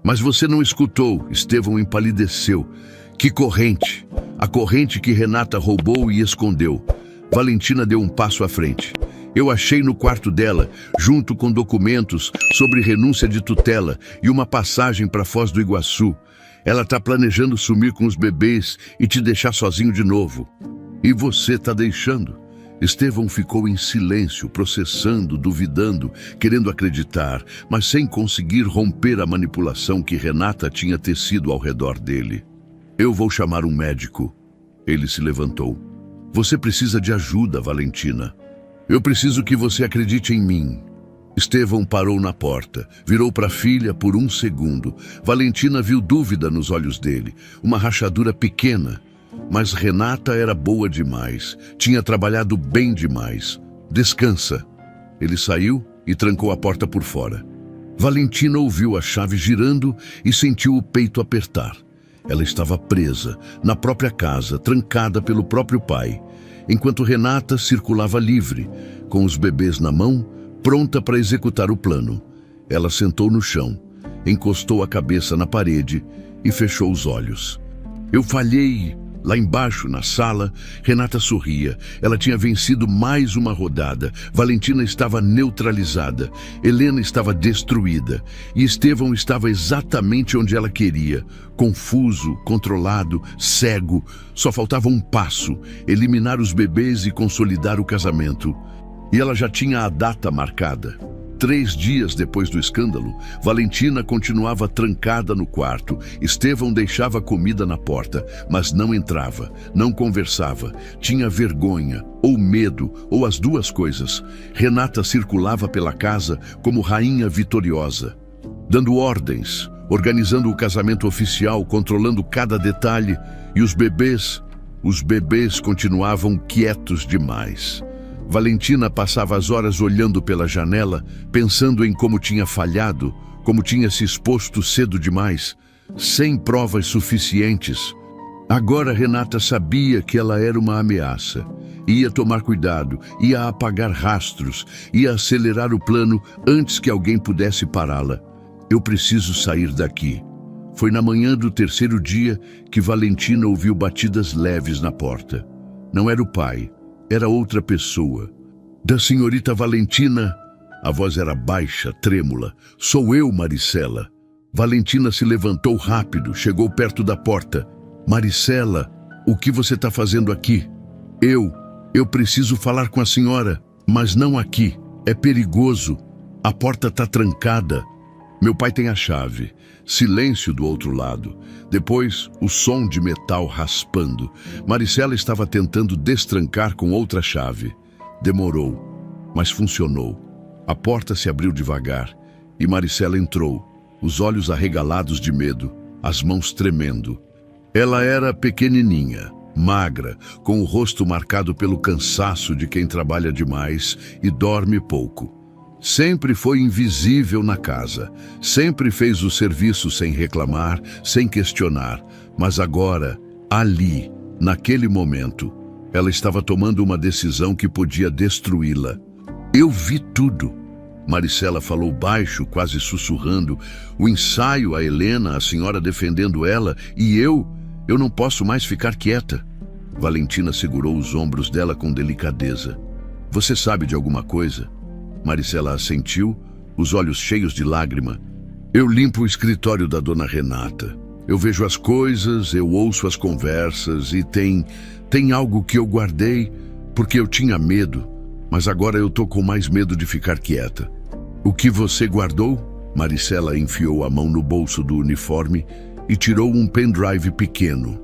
Mas você não escutou. Estevão empalideceu. Que corrente? A corrente que Renata roubou e escondeu. Valentina deu um passo à frente. Eu achei no quarto dela, junto com documentos sobre renúncia de tutela e uma passagem para Foz do Iguaçu. Ela está planejando sumir com os bebês e te deixar sozinho de novo. E você está deixando? Estevão ficou em silêncio, processando, duvidando, querendo acreditar, mas sem conseguir romper a manipulação que Renata tinha tecido ao redor dele. Eu vou chamar um médico. Ele se levantou. Você precisa de ajuda, Valentina. Eu preciso que você acredite em mim. Estevão parou na porta, virou para a filha por um segundo. Valentina viu dúvida nos olhos dele, uma rachadura pequena. Mas Renata era boa demais, tinha trabalhado bem demais. Descansa. Ele saiu e trancou a porta por fora. Valentina ouviu a chave girando e sentiu o peito apertar. Ela estava presa, na própria casa, trancada pelo próprio pai. Enquanto Renata circulava livre, com os bebês na mão, pronta para executar o plano. Ela sentou no chão, encostou a cabeça na parede e fechou os olhos. Eu falhei. Lá embaixo, na sala, Renata sorria. Ela tinha vencido mais uma rodada. Valentina estava neutralizada. Helena estava destruída. E Estevão estava exatamente onde ela queria. Confuso, controlado, cego. Só faltava um passo: eliminar os bebês e consolidar o casamento. E ela já tinha a data marcada. 3 dias depois do escândalo, Valentina continuava trancada no quarto. Estevão deixava comida na porta, mas não entrava, não conversava. Tinha vergonha, ou medo, ou as duas coisas. Renata circulava pela casa como rainha vitoriosa, dando ordens, organizando o casamento oficial, controlando cada detalhe. E os bebês continuavam quietos demais. Valentina passava as horas olhando pela janela, pensando em como tinha falhado, como tinha se exposto cedo demais, sem provas suficientes. Agora Renata sabia que ela era uma ameaça. Ia tomar cuidado, ia apagar rastros, ia acelerar o plano antes que alguém pudesse pará-la. Eu preciso sair daqui. Foi na manhã do 3º dia que Valentina ouviu batidas leves na porta. Não era o pai. Era outra pessoa. Da senhorita Valentina. A voz era baixa, trêmula. Sou eu, Maricela. Valentina se levantou rápido, chegou perto da porta. Maricela, o que você está fazendo aqui? Eu preciso falar com a senhora, mas não aqui. É perigoso. A porta está trancada. Meu pai tem a chave. Silêncio do outro lado. Depois, o som de metal raspando. Maricela estava tentando destrancar com outra chave. Demorou, mas funcionou. A porta se abriu devagar e Maricela entrou, os olhos arregalados de medo, as mãos tremendo. Ela era pequenininha, magra, com o rosto marcado pelo cansaço de quem trabalha demais e dorme pouco. Sempre foi invisível na casa, sempre fez o serviço sem reclamar, sem questionar, mas agora, ali, naquele momento, ela estava tomando uma decisão que podia destruí-la. Eu vi tudo. Maricela falou baixo, quase sussurrando. O ensaio, a Helena, a senhora defendendo ela, e eu não posso mais ficar quieta. Valentina segurou os ombros dela com delicadeza. Você sabe de alguma coisa? Maricela assentiu, os olhos cheios de lágrima. Eu limpo o escritório da dona Renata. Eu vejo as coisas, eu ouço as conversas e tem algo que eu guardei porque eu tinha medo, mas agora eu tô com mais medo de ficar quieta. O que você guardou? Maricela enfiou a mão no bolso do uniforme e tirou um pendrive pequeno.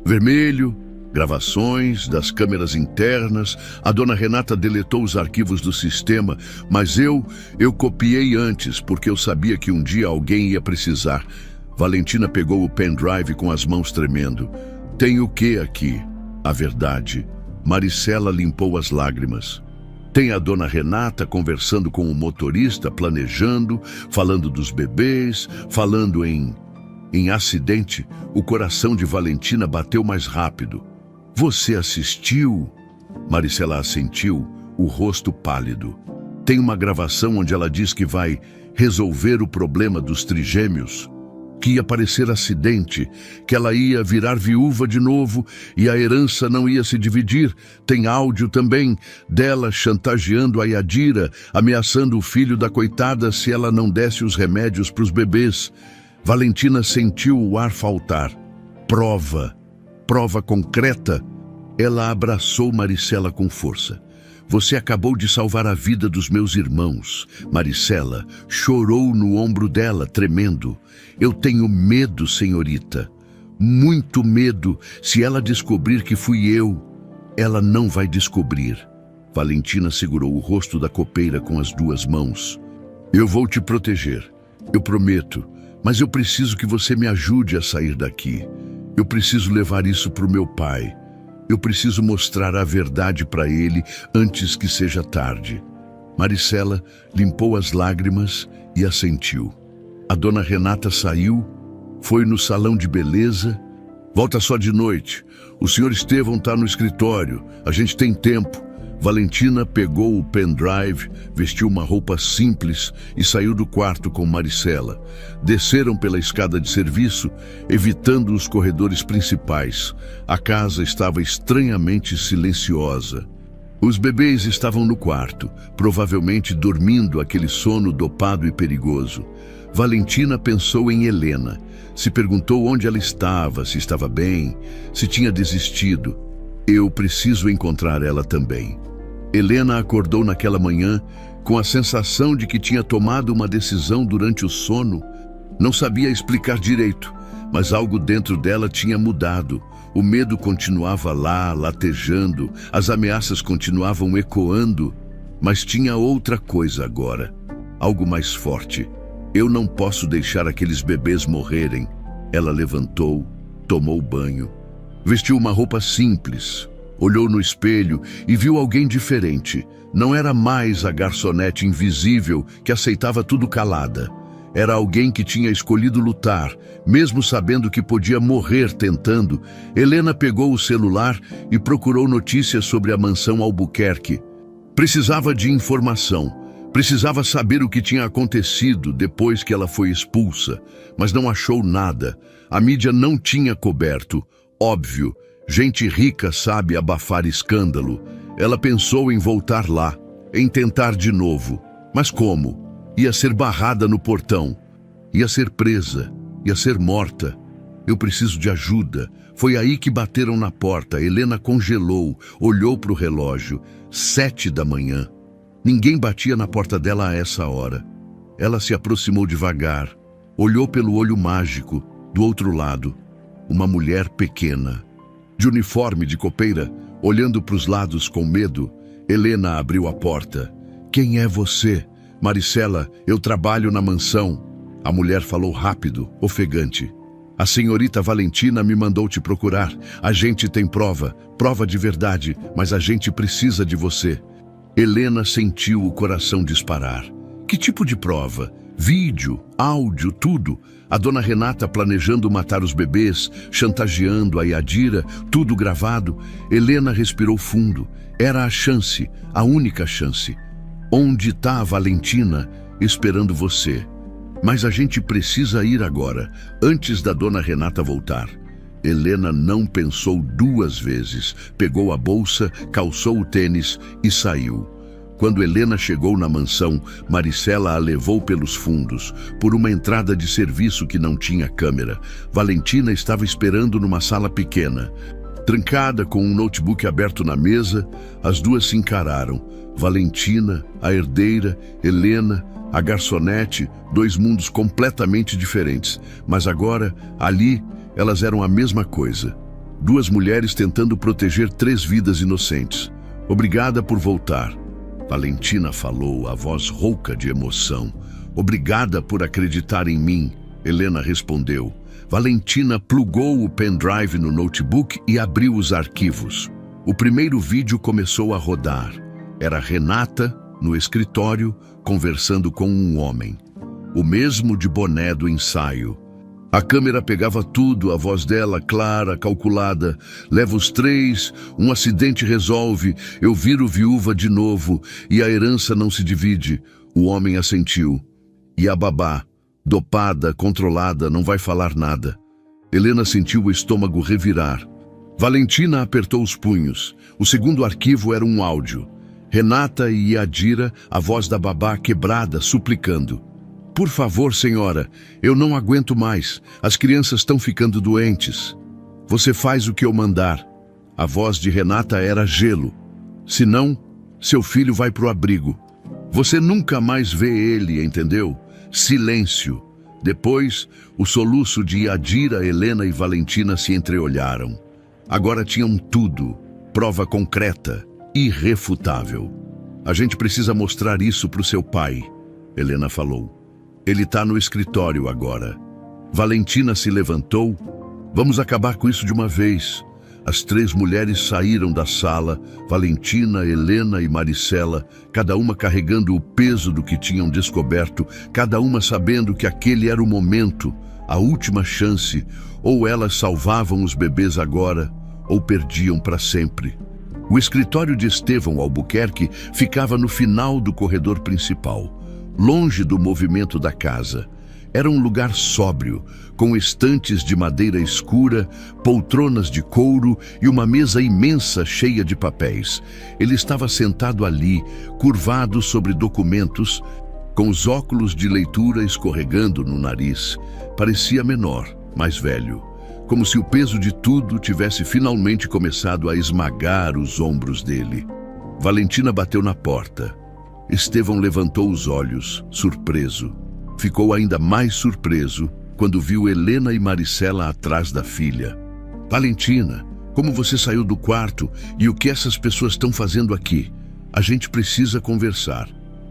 Vermelho, gravações das câmeras internas. A dona Renata deletou os arquivos do sistema, mas eu copiei antes, porque eu sabia que um dia alguém ia precisar. Valentina pegou o pendrive com as mãos tremendo. Tem o que aqui? A verdade. Maricela limpou as lágrimas. Tem a dona Renata conversando com o motorista, planejando, falando dos bebês, falando em acidente. O coração de Valentina bateu mais rápido. Você assistiu? Maricela assentiu, o rosto pálido. Tem uma gravação onde ela diz que vai resolver o problema dos trigêmeos, que ia parecer acidente, que ela ia virar viúva de novo e a herança não ia se dividir. Tem áudio também dela chantageando a Yadira, ameaçando o filho da coitada se ela não desse os remédios para os bebês. Valentina sentiu o ar faltar. Prova concreta. Ela abraçou Maricela com força. Você acabou de salvar a vida dos meus irmãos. Maricela chorou no ombro dela, tremendo. Eu tenho medo, senhorita. Muito medo. Se ela descobrir que fui eu, ela não vai descobrir. Valentina segurou o rosto da copeira com as duas mãos. Eu vou te proteger. Eu prometo. Mas eu preciso que você me ajude a sair daqui. Eu preciso levar isso para o meu pai. Eu preciso mostrar a verdade para ele antes que seja tarde. Maricela limpou as lágrimas e assentiu. A dona Renata saiu, foi no salão de beleza. Volta só de noite. O senhor Estevão está no escritório. A gente tem tempo. Valentina pegou o pendrive, vestiu uma roupa simples e saiu do quarto com Maricela. Desceram pela escada de serviço, evitando os corredores principais. A casa estava estranhamente silenciosa. Os bebês estavam no quarto, provavelmente dormindo aquele sono dopado e perigoso. Valentina pensou em Helena. Se perguntou onde ela estava, se estava bem, se tinha desistido. Eu preciso encontrar ela também. Helena acordou naquela manhã com a sensação de que tinha tomado uma decisão durante o sono. Não sabia explicar direito, mas algo dentro dela tinha mudado. O medo continuava lá, latejando, as ameaças continuavam ecoando, mas tinha outra coisa agora, algo mais forte. Eu não posso deixar aqueles bebês morrerem. Ela levantou, tomou banho, vestiu uma roupa simples. Olhou no espelho e viu alguém diferente. Não era mais a garçonete invisível que aceitava tudo calada. Era alguém que tinha escolhido lutar, mesmo sabendo que podia morrer tentando. Helena pegou o celular e procurou notícias sobre a mansão Albuquerque. Precisava de informação. Precisava saber o que tinha acontecido depois que ela foi expulsa, mas não achou nada. A mídia não tinha coberto. Óbvio. Gente rica sabe abafar escândalo. Ela pensou em voltar lá, em tentar de novo. Mas como? Ia ser barrada no portão. Ia ser presa. Ia ser morta. Eu preciso de ajuda. Foi aí que bateram na porta. Helena congelou, olhou para o relógio. 7 da manhã. Ninguém batia na porta dela a essa hora. Ela se aproximou devagar. Olhou pelo olho mágico. Do outro lado, uma mulher pequena. De uniforme de copeira, olhando para os lados com medo, Helena abriu a porta. Quem é você? Maricela, eu trabalho na mansão. A mulher falou rápido, ofegante. A senhorita Valentina me mandou te procurar. A gente tem prova de verdade, mas a gente precisa de você. Helena sentiu o coração disparar. Que tipo de prova? Vídeo, áudio, tudo. A dona Renata planejando matar os bebês, chantageando a Yadira, tudo gravado. Helena respirou fundo. Era a chance, a única chance. Onde está a Valentina esperando você? Mas a gente precisa ir agora, antes da dona Renata voltar. Helena não pensou duas vezes. Pegou a bolsa, calçou o tênis e saiu. Quando Helena chegou na mansão, Maricela a levou pelos fundos, por uma entrada de serviço que não tinha câmera. Valentina estava esperando numa sala pequena. Trancada, com um notebook aberto na mesa, as duas se encararam. Valentina, a herdeira, Helena, a garçonete, dois mundos completamente diferentes. Mas agora, ali, elas eram a mesma coisa. Duas mulheres tentando proteger três vidas inocentes. Obrigada por voltar. Valentina falou, a voz rouca de emoção. Obrigada por acreditar em mim, Helena respondeu. Valentina plugou o pendrive no notebook e abriu os arquivos. O primeiro vídeo começou a rodar. Era Renata, no escritório, conversando com um homem. O mesmo de boné do ensaio. A câmera pegava tudo, a voz dela clara, calculada. Leva os três, um acidente resolve, eu viro viúva de novo e a herança não se divide. O homem assentiu. E a babá, dopada, controlada, não vai falar nada. Helena sentiu o estômago revirar. Valentina apertou os punhos. O segundo arquivo era um áudio. Renata e Yadira, a voz da babá quebrada, suplicando. Por favor, senhora, eu não aguento mais. As crianças estão ficando doentes. Você faz o que eu mandar. A voz de Renata era gelo. Senão, seu filho vai pro abrigo. Você nunca mais vê ele, entendeu? Silêncio. Depois, o soluço de Yadira, Helena e Valentina se entreolharam. Agora tinham tudo. Prova concreta, irrefutável. A gente precisa mostrar isso pro seu pai, Helena falou. Ele está no escritório agora. Valentina se levantou. Vamos acabar com isso de uma vez. As três mulheres saíram da sala, Valentina, Helena e Maricela, cada uma carregando o peso do que tinham descoberto, cada uma sabendo que aquele era o momento, a última chance, ou elas salvavam os bebês agora, ou perdiam para sempre. O escritório de Estevão Albuquerque ficava no final do corredor principal, longe do movimento da casa. Era um lugar sóbrio, com estantes de madeira escura, poltronas de couro e uma mesa imensa cheia de papéis. Ele estava sentado ali, curvado sobre documentos, com os óculos de leitura escorregando no nariz. Parecia menor, mais velho, como se o peso de tudo tivesse finalmente começado a esmagar os ombros dele. Valentina bateu na porta. Estevão levantou os olhos, surpreso. Ficou ainda mais surpreso quando viu Helena e Maricela atrás da filha. Valentina, como você saiu do quarto e o que essas pessoas estão fazendo aqui? A gente precisa conversar.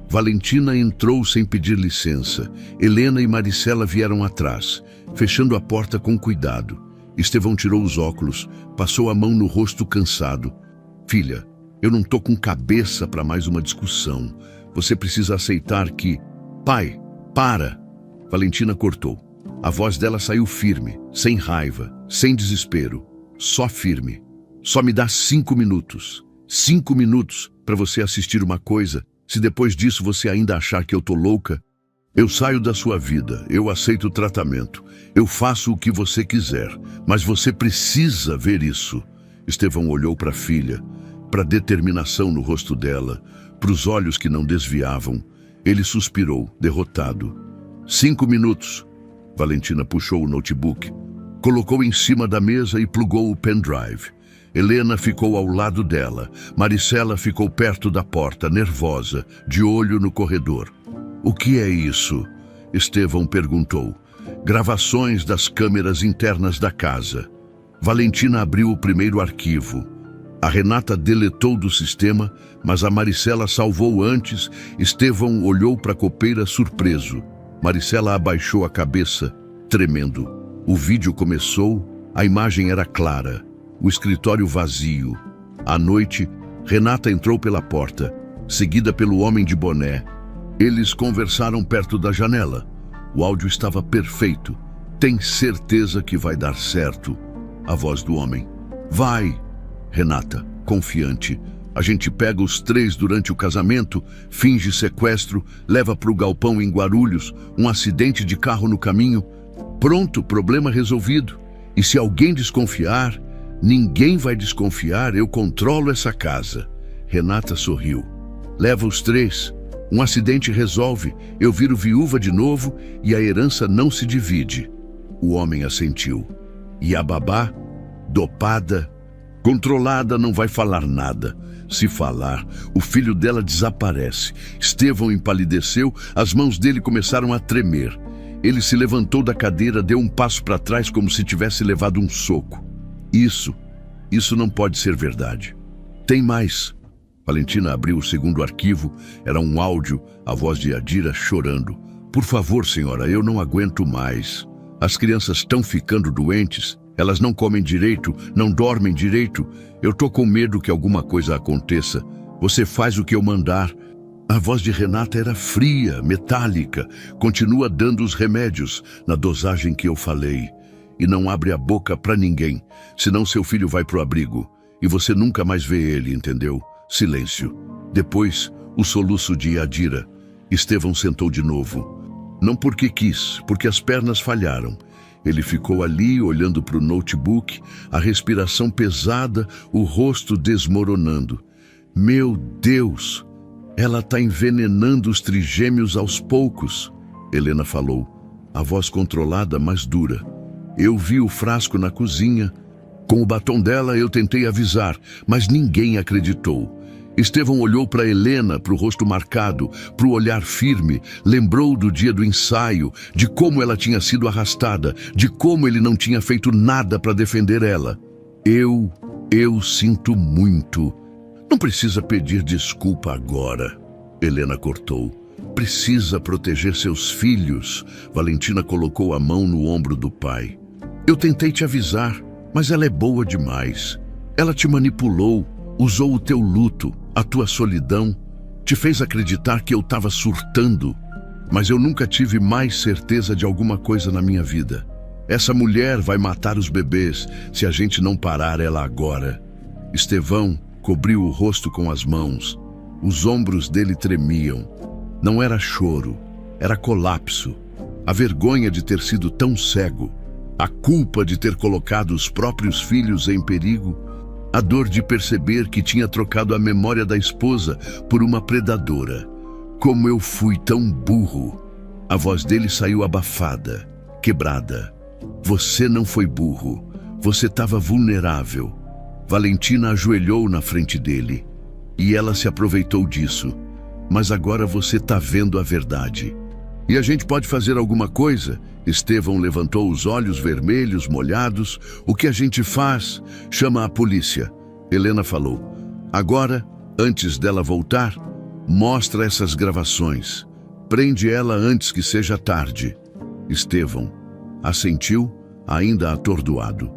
Valentina entrou sem pedir licença. Helena e Maricela vieram atrás, fechando a porta com cuidado. Estevão tirou os óculos, passou a mão no rosto cansado. Filha, eu não tô com cabeça para mais uma discussão. Você precisa aceitar que... Pai, para! Valentina cortou. A voz dela saiu firme, sem raiva, sem desespero. Só firme. Só me dá 5 minutos. 5 minutos para você assistir uma coisa. Se depois disso você ainda achar que eu tô louca, eu saio da sua vida, eu aceito o tratamento. Eu faço o que você quiser, mas você precisa ver isso. Estevão olhou para a filha, para a determinação no rosto dela, para os olhos que não desviavam. Ele suspirou, derrotado. 5 minutos. Valentina puxou o notebook, colocou em cima da mesa e plugou o pendrive. Helena ficou ao lado dela. Maricela ficou perto da porta, nervosa, de olho no corredor. O que é isso? Estevão perguntou. Gravações das câmeras internas da casa. Valentina abriu o primeiro arquivo. A Renata deletou do sistema, mas a Maricela salvou antes. Estevão olhou para a copeira surpreso. Maricela abaixou a cabeça, tremendo. O vídeo começou, a imagem era clara. O escritório vazio. À noite, Renata entrou pela porta, seguida pelo homem de boné. Eles conversaram perto da janela. O áudio estava perfeito. Tem certeza que vai dar certo? A voz do homem. Vai! Renata, confiante. A gente pega os 3 durante o casamento, finge sequestro, leva para o galpão em Guarulhos, um acidente de carro no caminho. Pronto, problema resolvido. E se alguém desconfiar, ninguém vai desconfiar, eu controlo essa casa. Renata sorriu. Leva os 3. Um acidente resolve, eu viro viúva de novo e a herança não se divide. O homem assentiu. E a babá, dopada, controlada, não vai falar nada. Se falar, o filho dela desaparece. Estevão empalideceu, as mãos dele começaram a tremer. Ele se levantou da cadeira, deu um passo para trás como se tivesse levado um soco. Isso não pode ser verdade. Tem mais. Valentina abriu o segundo arquivo, era um áudio, a voz de Adira chorando. Por favor, senhora, eu não aguento mais. As crianças estão ficando doentes, elas não comem direito, não dormem direito. Eu tô com medo que alguma coisa aconteça. Você faz o que eu mandar. A voz de Renata era fria, metálica. Continua dando os remédios, na dosagem que eu falei. E não abre a boca para ninguém, senão seu filho vai pro abrigo. E você nunca mais vê ele, entendeu? Silêncio. Depois, o soluço de Adira. Estevão sentou de novo. Não porque quis, porque as pernas falharam. Ele ficou ali, olhando para o notebook, a respiração pesada, o rosto desmoronando. Meu Deus! Ela está envenenando os trigêmeos aos poucos, Helena falou, a voz controlada, mas dura. Eu vi o frasco na cozinha. Com o batom dela eu tentei avisar, mas ninguém acreditou. Estevão olhou para Helena, para o rosto marcado, para o olhar firme, lembrou do dia do ensaio, de como ela tinha sido arrastada, de como ele não tinha feito nada para defender ela. Eu sinto muito. Não precisa pedir desculpa agora, Helena cortou. Precisa proteger seus filhos. Valentina colocou a mão no ombro do pai. Eu tentei te avisar, mas ela é boa demais. Ela te manipulou, usou o teu luto, a tua solidão, te fez acreditar que eu estava surtando. Mas eu nunca tive mais certeza de alguma coisa na minha vida. Essa mulher vai matar os bebês se a gente não parar ela agora. Estevão cobriu o rosto com as mãos. Os ombros dele tremiam. Não era choro, era colapso. A vergonha de ter sido tão cego. A culpa de ter colocado os próprios filhos em perigo. A dor de perceber que tinha trocado a memória da esposa por uma predadora. Como eu fui tão burro. A voz dele saiu abafada, quebrada. Você não foi burro. Você estava vulnerável. Valentina ajoelhou na frente dele. E ela se aproveitou disso. Mas agora você está vendo a verdade. E a gente pode fazer alguma coisa? Estevão levantou os olhos vermelhos, molhados. O que a gente faz? Chama a polícia. Helena falou. Agora, antes dela voltar, mostra essas gravações. Prende ela antes que seja tarde. Estevão assentiu, ainda atordoado.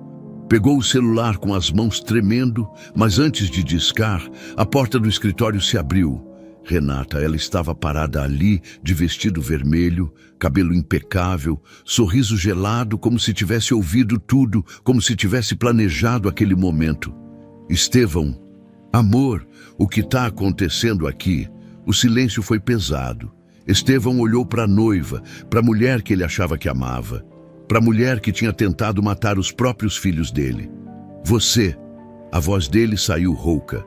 Pegou o celular com as mãos tremendo, mas antes de discar, a porta do escritório se abriu. Renata, ela estava parada ali, de vestido vermelho, cabelo impecável, sorriso gelado, como se tivesse ouvido tudo, como se tivesse planejado aquele momento. Estevão, amor, o que está acontecendo aqui? O silêncio foi pesado. Estevão olhou para a noiva, para a mulher que ele achava que amava, para a mulher que tinha tentado matar os próprios filhos dele. Você, a voz dele saiu rouca.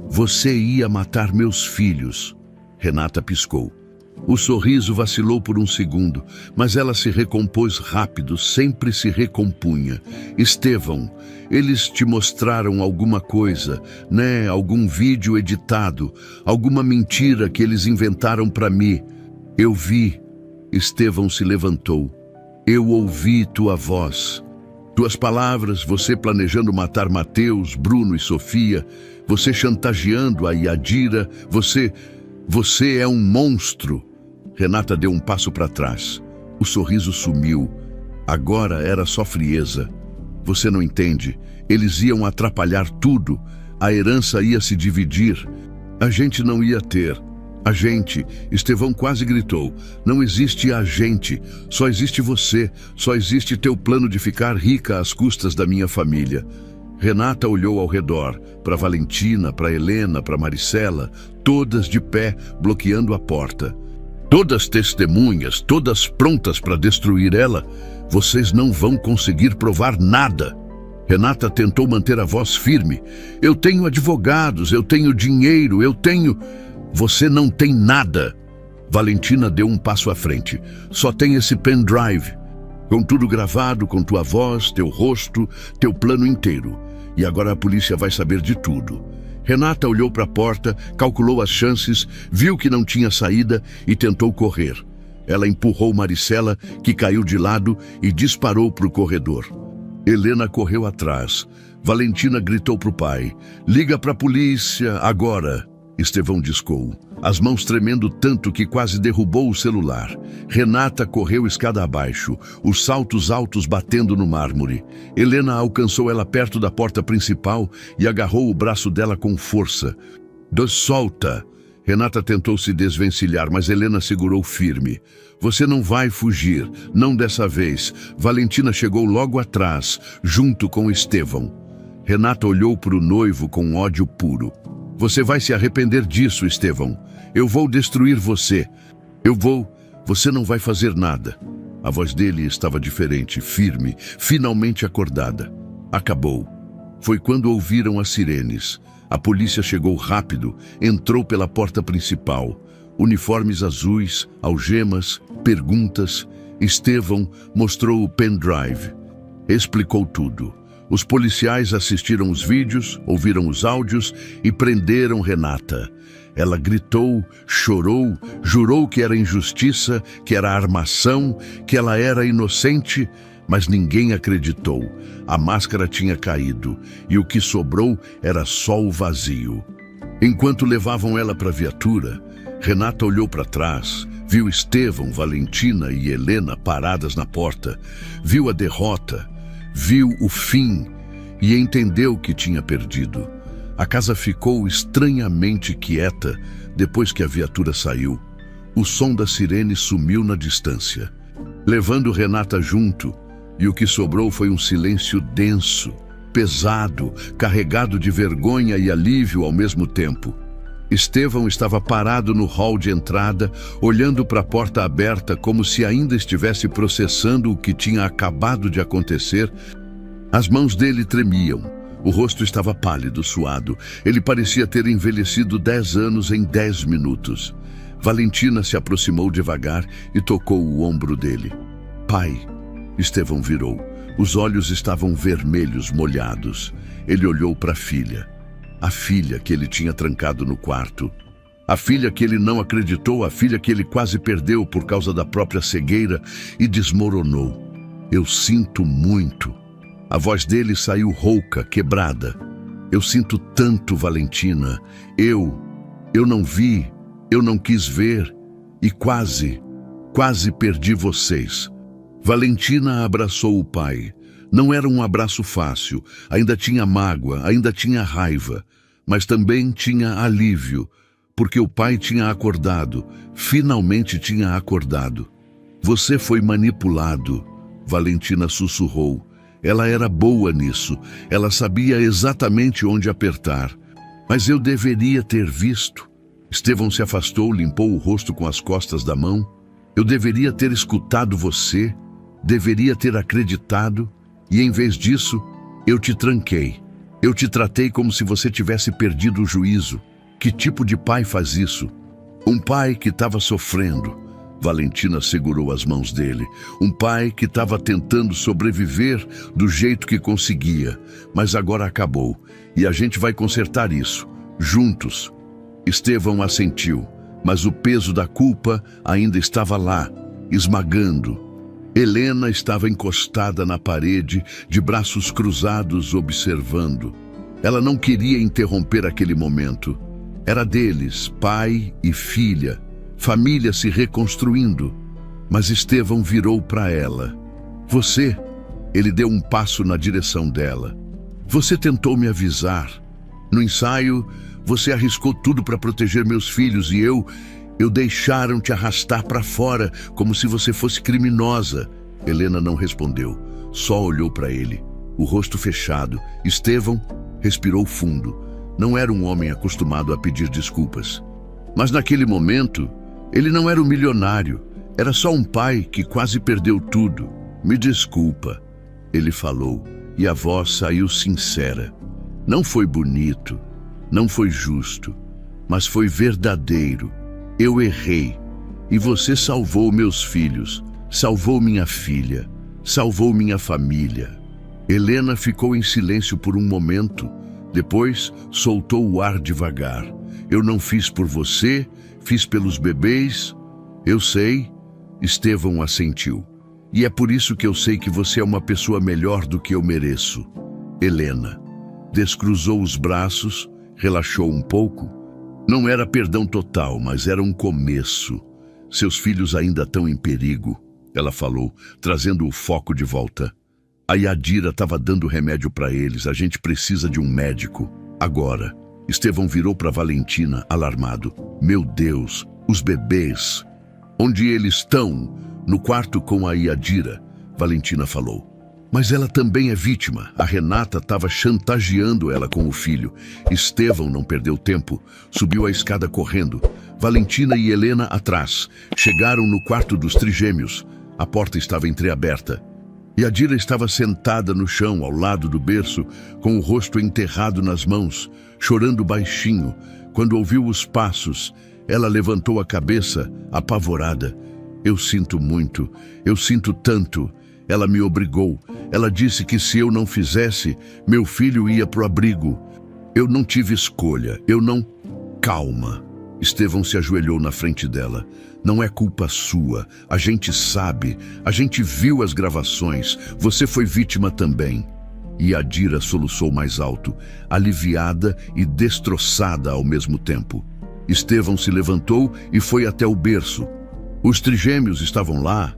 Você ia matar meus filhos. Renata piscou. O sorriso vacilou por um segundo, mas ela se recompôs rápido, sempre se recompunha. Estevão, eles te mostraram alguma coisa, né? Algum vídeo editado, alguma mentira que eles inventaram para mim. Eu vi. Estevão se levantou. Eu ouvi tua voz. Tuas palavras, você planejando matar Mateus, Bruno e Sofia, você chantageando a Adira, você é um monstro. Renata deu um passo para trás. O sorriso sumiu. Agora era só frieza. Você não entende. Eles iam atrapalhar tudo. A herança ia se dividir. A gente não ia ter. A gente, Estevão quase gritou, não existe a gente, só existe você, só existe teu plano de ficar rica às custas da minha família. Renata olhou ao redor, para Valentina, para Helena, para Maricela, todas de pé, bloqueando a porta. Todas testemunhas, todas prontas para destruir ela. Vocês não vão conseguir provar nada. Renata tentou manter a voz firme. Eu tenho advogados, eu tenho dinheiro, eu tenho... Você não tem nada. Valentina deu um passo à frente. Só tem esse pendrive, com tudo gravado, com tua voz, teu rosto, teu plano inteiro. E agora a polícia vai saber de tudo. Renata olhou para a porta, calculou as chances, viu que não tinha saída e tentou correr. Ela empurrou Maricela, que caiu de lado, e disparou para o corredor. Helena correu atrás. Valentina gritou para o pai. Liga para a polícia, agora. Estevão discou, as mãos tremendo tanto que quase derrubou o celular. Renata correu escada abaixo, os saltos altos batendo no mármore. Helena alcançou ela perto da porta principal e agarrou o braço dela com força. Solta! Renata tentou se desvencilhar, mas Helena segurou firme. Você não vai fugir, não dessa vez. Valentina chegou logo atrás, junto com Estevão. Renata olhou para o noivo com ódio puro. Você vai se arrepender disso, Estevão. Eu vou destruir você. Você não vai fazer nada. A voz dele estava diferente, firme, finalmente acordada. Acabou. Foi quando ouviram as sirenes. A polícia chegou rápido, entrou pela porta principal. Uniformes azuis, algemas, perguntas. Estevão mostrou o pendrive. Explicou tudo. Os policiais assistiram os vídeos, ouviram os áudios e prenderam Renata. Ela gritou, chorou, jurou que era injustiça, que era armação, que ela era inocente, mas ninguém acreditou. A máscara tinha caído e o que sobrou era só o vazio. Enquanto levavam ela para a viatura, Renata olhou para trás, viu Estevão, Valentina e Helena paradas na porta, viu a derrota, viu o fim e entendeu que tinha perdido. A casa ficou estranhamente quieta depois que a viatura saiu. O som da sirene sumiu na distância, levando Renata junto, e o que sobrou foi um silêncio denso, pesado, carregado de vergonha e alívio ao mesmo tempo. Estevão estava parado no hall de entrada, olhando para a porta aberta como se ainda estivesse processando o que tinha acabado de acontecer. As mãos dele tremiam. O rosto estava pálido, suado. Ele parecia ter envelhecido 10 anos em 10 minutos. Valentina se aproximou devagar e tocou o ombro dele. Pai. Estevão virou. Os olhos estavam vermelhos, molhados. Ele olhou para a filha que ele tinha trancado no quarto. A filha que ele não acreditou, a filha que ele quase perdeu por causa da própria cegueira e desmoronou. Eu sinto muito. A voz dele saiu rouca, quebrada. Eu sinto tanto, Valentina. Eu não vi, eu não quis ver e quase perdi vocês. Valentina abraçou o pai. Não era um abraço fácil, ainda tinha mágoa, ainda tinha raiva, mas também tinha alívio, porque o pai tinha acordado, finalmente tinha acordado. Você foi manipulado, Valentina sussurrou. Ela era boa nisso, ela sabia exatamente onde apertar. Mas eu deveria ter visto. Estevão se afastou, limpou o rosto com as costas da mão. Eu deveria ter escutado você, deveria ter acreditado. E em vez disso, eu te tranquei. Eu te tratei como se você tivesse perdido o juízo. Que tipo de pai faz isso? Um pai que estava sofrendo. Valentina segurou as mãos dele. Um pai que estava tentando sobreviver do jeito que conseguia. Mas agora acabou. E a gente vai consertar isso. Juntos. Estevão assentiu. Mas o peso da culpa ainda estava lá, esmagando. Helena estava encostada na parede, de braços cruzados, observando. Ela não queria interromper aquele momento. Era deles, pai e filha, família se reconstruindo. Mas Estevão virou para ela. Você, ele deu um passo na direção dela. Você tentou me avisar. No ensaio, você arriscou tudo para proteger meus filhos e eu deixaram te arrastar para fora, como se você fosse criminosa. Helena não respondeu, só olhou para ele. o rosto fechado. Estevão respirou fundo. Não era um homem acostumado a pedir desculpas. Mas naquele momento, ele não era um milionário. Era só um pai que quase perdeu tudo. Me desculpa, ele falou, e a voz saiu sincera. Não foi bonito, não foi justo, mas foi verdadeiro. Eu errei, e você salvou meus filhos, salvou minha filha, salvou minha família. Helena ficou em silêncio por um momento, depois soltou o ar devagar. Eu não fiz por você, fiz pelos bebês. Eu sei, Estevão assentiu. E é por isso que eu sei que você é uma pessoa melhor do que eu mereço. Helena descruzou os braços, relaxou um pouco. Não era perdão total, mas era um começo. Seus filhos ainda estão em perigo, ela falou, trazendo o foco de volta. A Yadira estava dando remédio para eles. A gente precisa de um médico. Agora. Estevão virou para Valentina, alarmado. Meu Deus, os bebês. Onde eles estão? No quarto com a Yadira, Valentina falou. Mas ela também é vítima. A Renata estava chantageando ela com o filho. Estevão não perdeu tempo. Subiu a escada correndo. Valentina e Helena atrás. Chegaram no quarto dos trigêmeos. A porta estava entreaberta. Yadira estava sentada no chão, ao lado do berço, com o rosto enterrado nas mãos, chorando baixinho. Quando ouviu os passos, ela levantou a cabeça, apavorada. Eu sinto muito, eu sinto tanto. Ela me obrigou. Ela disse que se eu não fizesse, meu filho ia pro abrigo. Eu não tive escolha, eu não... Calma. Estevão se ajoelhou na frente dela. Não é culpa sua, a gente sabe, a gente viu as gravações, você foi vítima também. E Yadira soluçou mais alto, aliviada e destroçada ao mesmo tempo. Estevão se levantou e foi até o berço. Os trigêmeos estavam lá,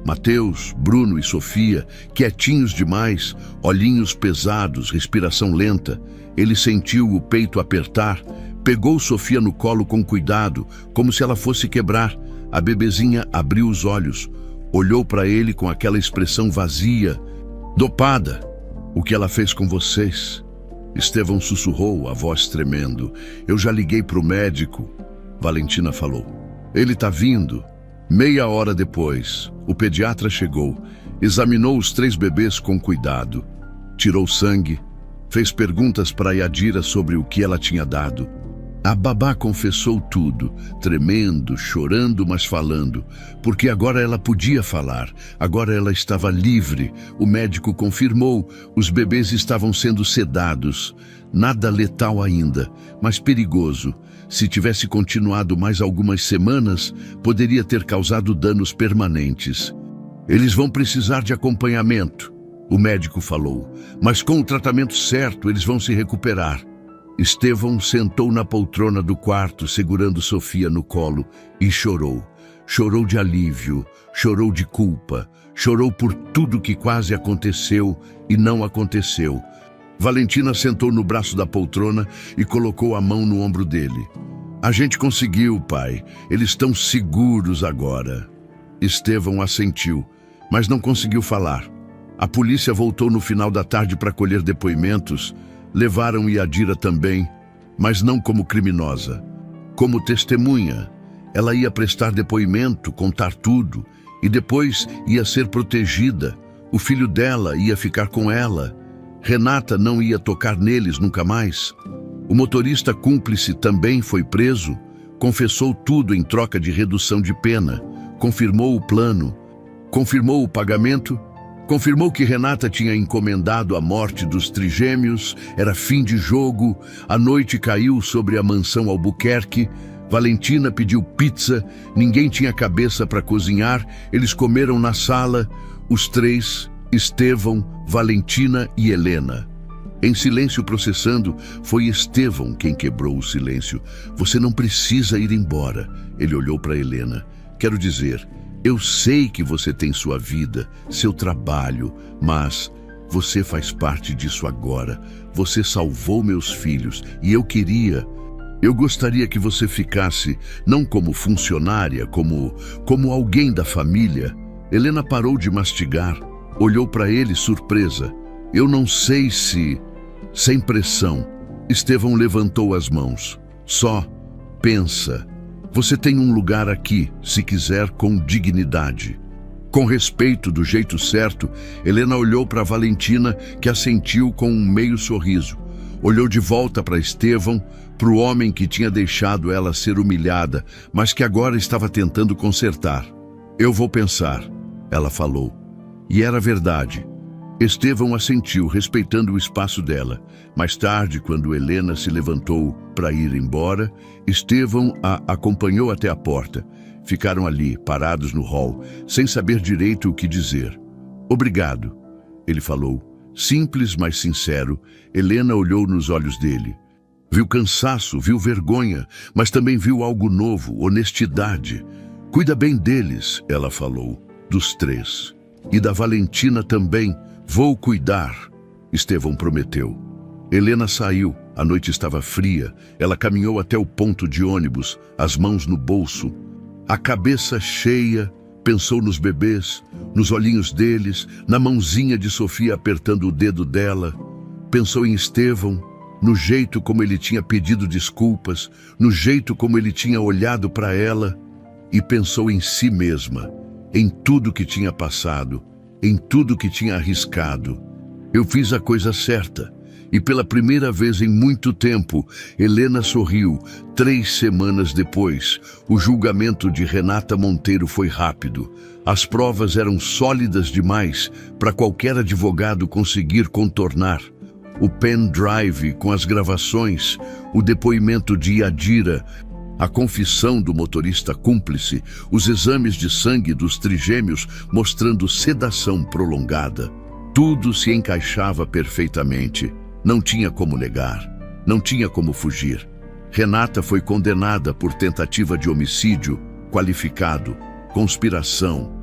Mateus, Bruno e Sofia, quietinhos demais, olhinhos pesados, respiração lenta. Ele sentiu o peito apertar, pegou Sofia no colo com cuidado, como se ela fosse quebrar. A bebezinha abriu os olhos, olhou para ele com aquela expressão vazia. Dopada, o que ela fez com vocês? Estevão sussurrou, a voz tremendo. Eu já liguei para o médico. Valentina falou. Ele está vindo. Meia hora depois, o pediatra chegou, examinou os 3 bebês com cuidado, tirou sangue, fez perguntas para Yadira sobre o que ela tinha dado. A babá confessou tudo, tremendo, chorando, mas falando, porque agora ela podia falar, agora ela estava livre. O médico confirmou, os bebês estavam sendo sedados, nada letal ainda, mas perigoso. Se tivesse continuado mais algumas semanas, poderia ter causado danos permanentes. Eles vão precisar de acompanhamento, o médico falou, mas com o tratamento certo eles vão se recuperar. Estevão sentou na poltrona do quarto, segurando Sofia no colo, e chorou. Chorou de alívio, chorou de culpa, chorou por tudo que quase aconteceu e não aconteceu. Valentina sentou no braço da poltrona e colocou a mão no ombro dele. A gente conseguiu, pai. Eles estão seguros agora. Estevão assentiu, mas não conseguiu falar. A polícia voltou no final da tarde para colher depoimentos. Levaram Yadira também, mas não como criminosa. Como testemunha, ela ia prestar depoimento, contar tudo, e depois ia ser protegida. O filho dela ia ficar com ela. Renata não ia tocar neles nunca mais. O motorista cúmplice também foi preso, confessou tudo em troca de redução de pena, confirmou o plano, confirmou o pagamento, confirmou que Renata tinha encomendado a morte dos trigêmeos, era fim de jogo, a noite caiu sobre a mansão Albuquerque, Valentina pediu pizza, ninguém tinha cabeça para cozinhar, eles comeram na sala, os 3, Estevão, Valentina e Helena. Em silêncio processando, foi Estevão quem quebrou o silêncio. Você não precisa ir embora. Ele olhou para Helena. Quero dizer, eu sei que você tem sua vida, seu trabalho, mas você faz parte disso agora. Você salvou meus filhos e eu gostaria que você ficasse, não como funcionária, como alguém da família. Helena parou de mastigar, olhou para ele surpresa. Eu não sei se... Sem pressão, Estevão levantou as mãos. Só pensa. Você tem um lugar aqui, se quiser, com dignidade. Com respeito, do jeito certo, Helena olhou para Valentina, que assentiu com um meio sorriso. Olhou de volta para Estevão, para o homem que tinha deixado ela ser humilhada, mas que agora estava tentando consertar. Eu vou pensar, ela falou. E era verdade. Estevão assentiu, respeitando o espaço dela. Mais tarde, quando Helena se levantou para ir embora, Estevão a acompanhou até a porta. Ficaram ali, parados no hall, sem saber direito o que dizer. Obrigado, ele falou. Simples, mas sincero. Helena olhou nos olhos dele. Viu cansaço, viu vergonha, mas também viu algo novo, honestidade. Cuida bem deles, ela falou, dos três. E da Valentina também. Vou cuidar, Estevão prometeu. Helena saiu, a noite estava fria. Ela caminhou até o ponto de ônibus, as mãos no bolso. A cabeça cheia, pensou nos bebês, nos olhinhos deles, na mãozinha de Sofia apertando o dedo dela. Pensou em Estevão, no jeito como ele tinha pedido desculpas, no jeito como ele tinha olhado para ela. E pensou em si mesma, em tudo que tinha passado, em tudo que tinha arriscado. Eu fiz a coisa certa. E pela primeira vez em muito tempo, Helena sorriu. 3 semanas depois, o julgamento de Renata Monteiro foi rápido. As provas eram sólidas demais para qualquer advogado conseguir contornar. O pendrive com as gravações, o depoimento de Yadira, a confissão do motorista cúmplice, os exames de sangue dos trigêmeos mostrando sedação prolongada. Tudo se encaixava perfeitamente. Não tinha como negar, não tinha como fugir. Renata foi condenada por tentativa de homicídio qualificado, conspiração,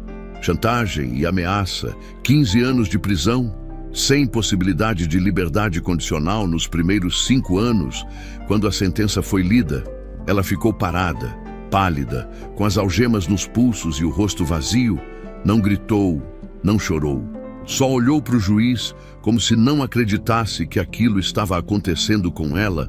chantagem e ameaça, 15 anos de prisão, sem possibilidade de liberdade condicional nos primeiros 5 anos. Quando a sentença foi lida, ela ficou parada, pálida, com as algemas nos pulsos e o rosto vazio. Não gritou, não chorou. Só olhou para o juiz como se não acreditasse que aquilo estava acontecendo com ela,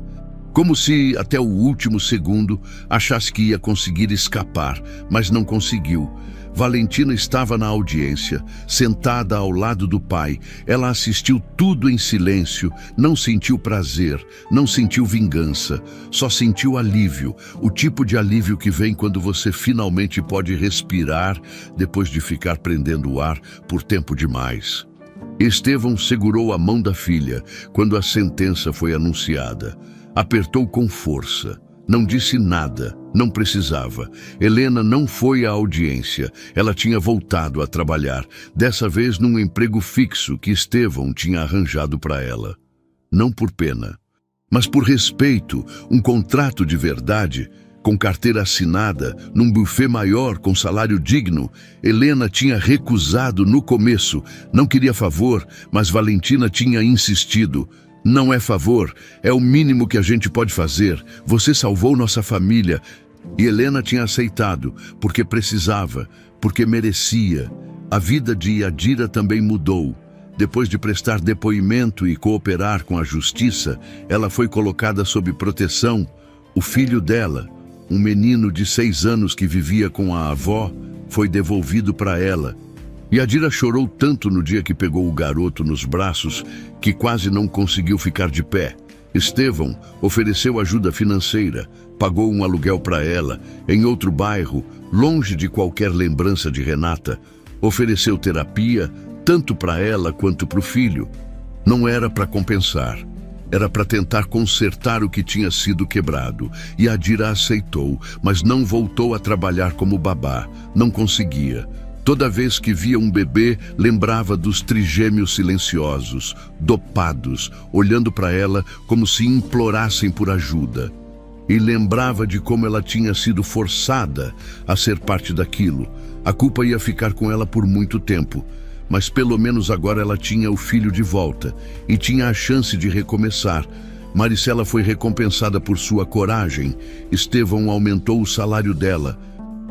como se, até o último segundo, achasse que ia conseguir escapar, mas não conseguiu. Valentina estava na audiência, sentada ao lado do pai. Ela assistiu tudo em silêncio, não sentiu prazer, não sentiu vingança, só sentiu alívio, o tipo de alívio que vem quando você finalmente pode respirar depois de ficar prendendo o ar por tempo demais. Estevão segurou a mão da filha quando a sentença foi anunciada. Apertou com força. Não disse nada, não precisava. Helena não foi à audiência. Ela tinha voltado a trabalhar, dessa vez num emprego fixo que Estevão tinha arranjado para ela. Não por pena, mas por respeito, um contrato de verdade, com carteira assinada, num buffet maior com salário digno. Helena tinha recusado no começo, não queria favor, mas Valentina tinha insistido. Não é favor, é o mínimo que a gente pode fazer. Você salvou nossa família. E Helena tinha aceitado, porque precisava, porque merecia. A vida de Yadira também mudou. Depois de prestar depoimento e cooperar com a justiça, ela foi colocada sob proteção. O filho dela, um menino de 6 anos que vivia com a avó, foi devolvido para ela. Yadira chorou tanto no dia que pegou o garoto nos braços que quase não conseguiu ficar de pé. Estevão ofereceu ajuda financeira, pagou um aluguel para ela, em outro bairro, longe de qualquer lembrança de Renata. Ofereceu terapia, tanto para ela quanto para o filho. Não era para compensar, era para tentar consertar o que tinha sido quebrado. Yadira aceitou, mas não voltou a trabalhar como babá, não conseguia. Toda vez que via um bebê, lembrava dos trigêmeos silenciosos, dopados, olhando para ela como se implorassem por ajuda. E lembrava de como ela tinha sido forçada a ser parte daquilo. A culpa ia ficar com ela por muito tempo, mas pelo menos agora ela tinha o filho de volta e tinha a chance de recomeçar. Maricela foi recompensada por sua coragem. Estevão aumentou o salário dela,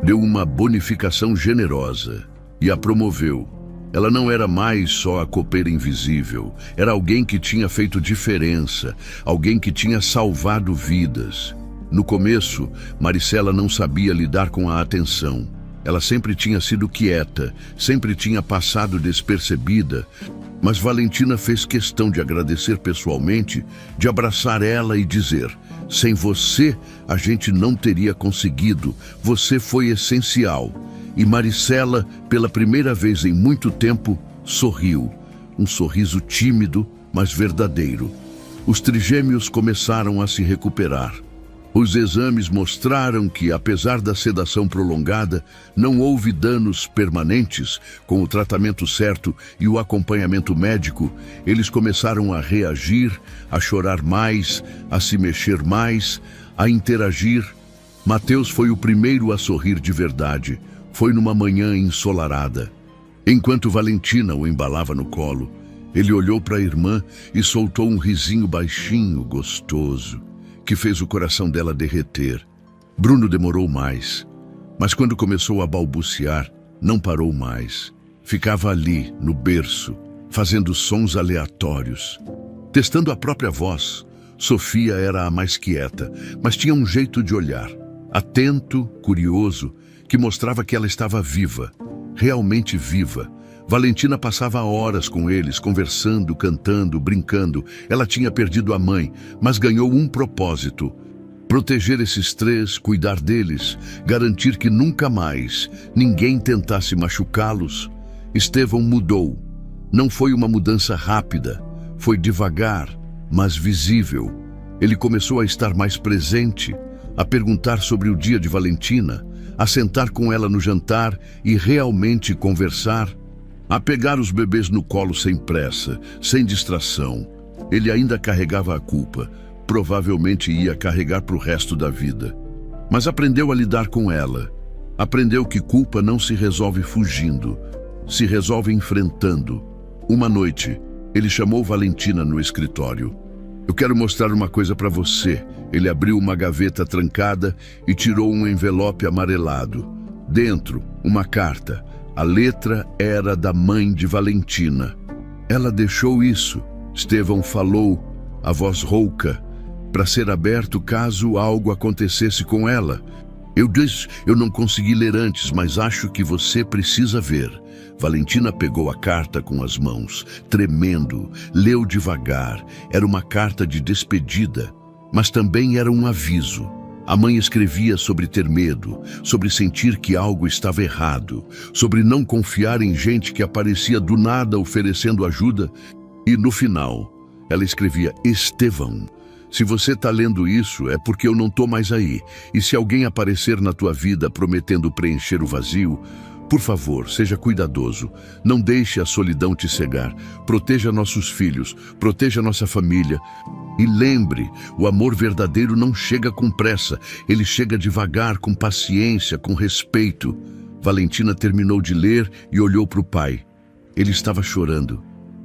deu uma bonificação generosa e a promoveu. Ela não era mais só a copeira invisível, era alguém que tinha feito diferença, alguém que tinha salvado vidas. No começo, Maricela não sabia lidar com a atenção. Ela sempre tinha sido quieta, sempre tinha passado despercebida, mas Valentina fez questão de agradecer pessoalmente, de abraçar ela e dizer: sem você, a gente não teria conseguido, você foi essencial. E Maricela, pela primeira vez em muito tempo, sorriu. Um sorriso tímido, mas verdadeiro. Os trigêmeos começaram a se recuperar. Os exames mostraram que, apesar da sedação prolongada, não houve danos permanentes. Com o tratamento certo e o acompanhamento médico, eles começaram a reagir, a chorar mais, a se mexer mais, a interagir. Mateus foi o primeiro a sorrir de verdade. Foi numa manhã ensolarada. Enquanto Valentina o embalava no colo, ele olhou para a irmã e soltou um risinho baixinho, gostoso, que fez o coração dela derreter. Bruno demorou mais, mas quando começou a balbuciar, não parou mais. Ficava ali, no berço, fazendo sons aleatórios. Testando a própria voz, Sofia era a mais quieta, mas tinha um jeito de olhar, atento, curioso, que mostrava que ela estava viva, realmente viva. Valentina passava horas com eles, conversando, cantando, brincando. Ela tinha perdido a mãe, mas ganhou um propósito: proteger esses três, cuidar deles, garantir que nunca mais ninguém tentasse machucá-los. Estevão mudou. Não foi uma mudança rápida, foi devagar, mas visível. Ele começou a estar mais presente, a perguntar sobre o dia de Valentina, a sentar com ela no jantar e realmente conversar, a pegar os bebês no colo sem pressa, sem distração. Ele ainda carregava a culpa, provavelmente ia carregar para o resto da vida. Mas aprendeu a lidar com ela. Aprendeu que culpa não se resolve fugindo, se resolve enfrentando. Uma noite, ele chamou Valentina no escritório. Eu quero mostrar uma coisa para você. Ele abriu uma gaveta trancada e tirou um envelope amarelado. Dentro, uma carta. A letra era da mãe de Valentina. Ela deixou isso, Estevão falou, a voz rouca, para ser aberto caso algo acontecesse com ela. Eu disse, eu não consegui ler antes, mas acho que você precisa ver. Valentina pegou a carta com as mãos, tremendo, leu devagar. Era uma carta de despedida, mas também era um aviso. A mãe escrevia sobre ter medo, sobre sentir que algo estava errado, sobre não confiar em gente que aparecia do nada oferecendo ajuda. E no final, ela escrevia: Estevão, se você está lendo isso é porque eu não estou mais aí. E se alguém aparecer na tua vida prometendo preencher o vazio, por favor, seja cuidadoso. Não deixe a solidão te cegar. Proteja nossos filhos, proteja nossa família. E lembre, o amor verdadeiro não chega com pressa. Ele chega devagar, com paciência, com respeito. Valentina terminou de ler e olhou para o pai. Ele estava chorando.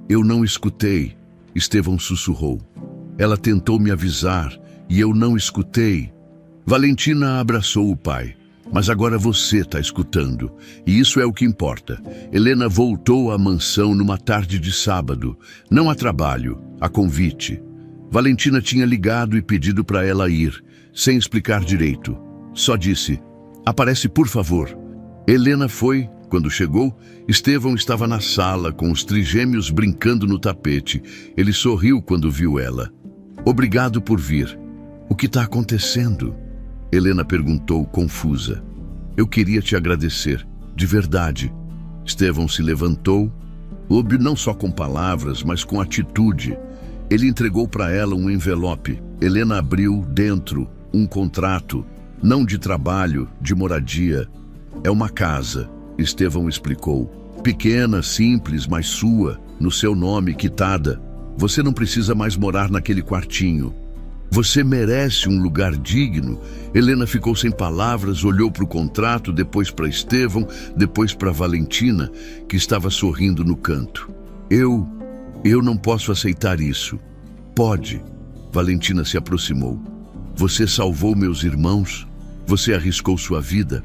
Eu não escutei, Estevão sussurrou. Ela tentou me avisar e eu não escutei. Valentina abraçou o pai. Mas agora você está escutando, e isso é o que importa. Helena voltou à mansão numa tarde de sábado, não a trabalho, a convite. Valentina tinha ligado e pedido para ela ir, sem explicar direito. Só disse: aparece por favor. Helena foi. Quando chegou, Estevão estava na sala com os trigêmeos brincando no tapete. Ele sorriu quando viu ela. Obrigado por vir. O que está acontecendo? Helena perguntou, confusa. Eu queria te agradecer, de verdade. Estevão se levantou, óbvio não só com palavras, mas com atitude. Ele entregou para ela um envelope. Helena abriu dentro um contrato, não de trabalho, de moradia. É uma casa, Estevão explicou. Pequena, simples, mas sua, no seu nome, quitada. Você não precisa mais morar naquele quartinho. Você merece um lugar digno. Helena ficou sem palavras, olhou para o contrato, depois para Estevão, depois para Valentina, que estava sorrindo no canto. Eu não posso aceitar isso. Pode. Valentina se aproximou. Você salvou meus irmãos. Você arriscou sua vida.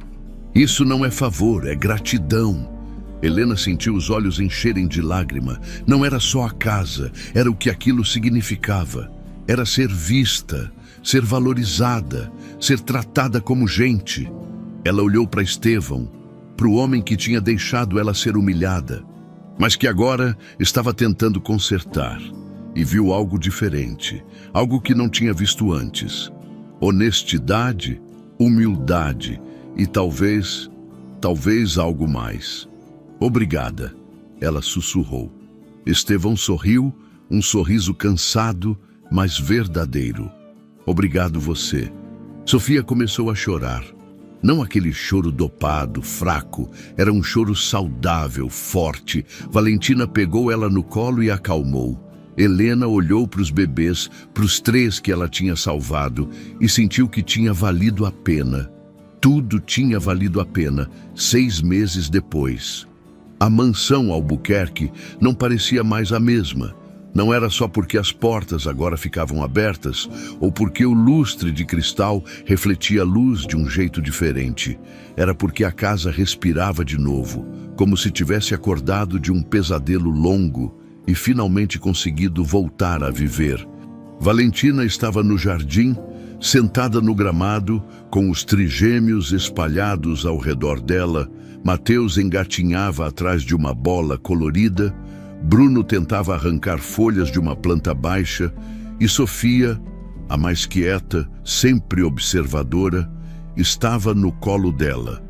Isso não é favor, é gratidão. Helena sentiu os olhos encherem de lágrima. Não era só a casa, era o que aquilo significava. Era ser vista, ser valorizada, ser tratada como gente. Ela olhou para Estevão, para o homem que tinha deixado ela ser humilhada, mas que agora estava tentando consertar, e viu algo diferente, algo que não tinha visto antes. Honestidade, humildade e talvez algo mais. Obrigada, ela sussurrou. Estevão sorriu, um sorriso cansado, mas verdadeiro. Obrigado você. Sofia começou a chorar. Não aquele choro dopado, fraco, era um choro saudável, forte. Valentina pegou ela no colo e acalmou. Helena olhou para os bebês, para os 3 que ela tinha salvado, e sentiu que tinha valido a pena. Tudo tinha valido a pena, 6 meses depois. A mansão Albuquerque não parecia mais a mesma. Não era só porque as portas agora ficavam abertas ou porque o lustre de cristal refletia a luz de um jeito diferente. Era porque a casa respirava de novo, como se tivesse acordado de um pesadelo longo e finalmente conseguido voltar a viver. Valentina estava no jardim, sentada no gramado, com os trigêmeos espalhados ao redor dela. Mateus engatinhava atrás de uma bola colorida, Bruno tentava arrancar folhas de uma planta baixa e Sofia, a mais quieta, sempre observadora, estava no colo dela,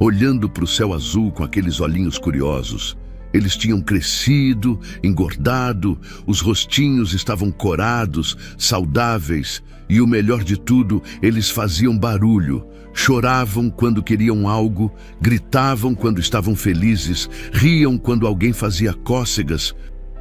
olhando para o céu azul com aqueles olhinhos curiosos. Eles tinham crescido, engordado, os rostinhos estavam corados, saudáveis, e o melhor de tudo, eles faziam barulho, choravam quando queriam algo, gritavam quando estavam felizes, riam quando alguém fazia cócegas.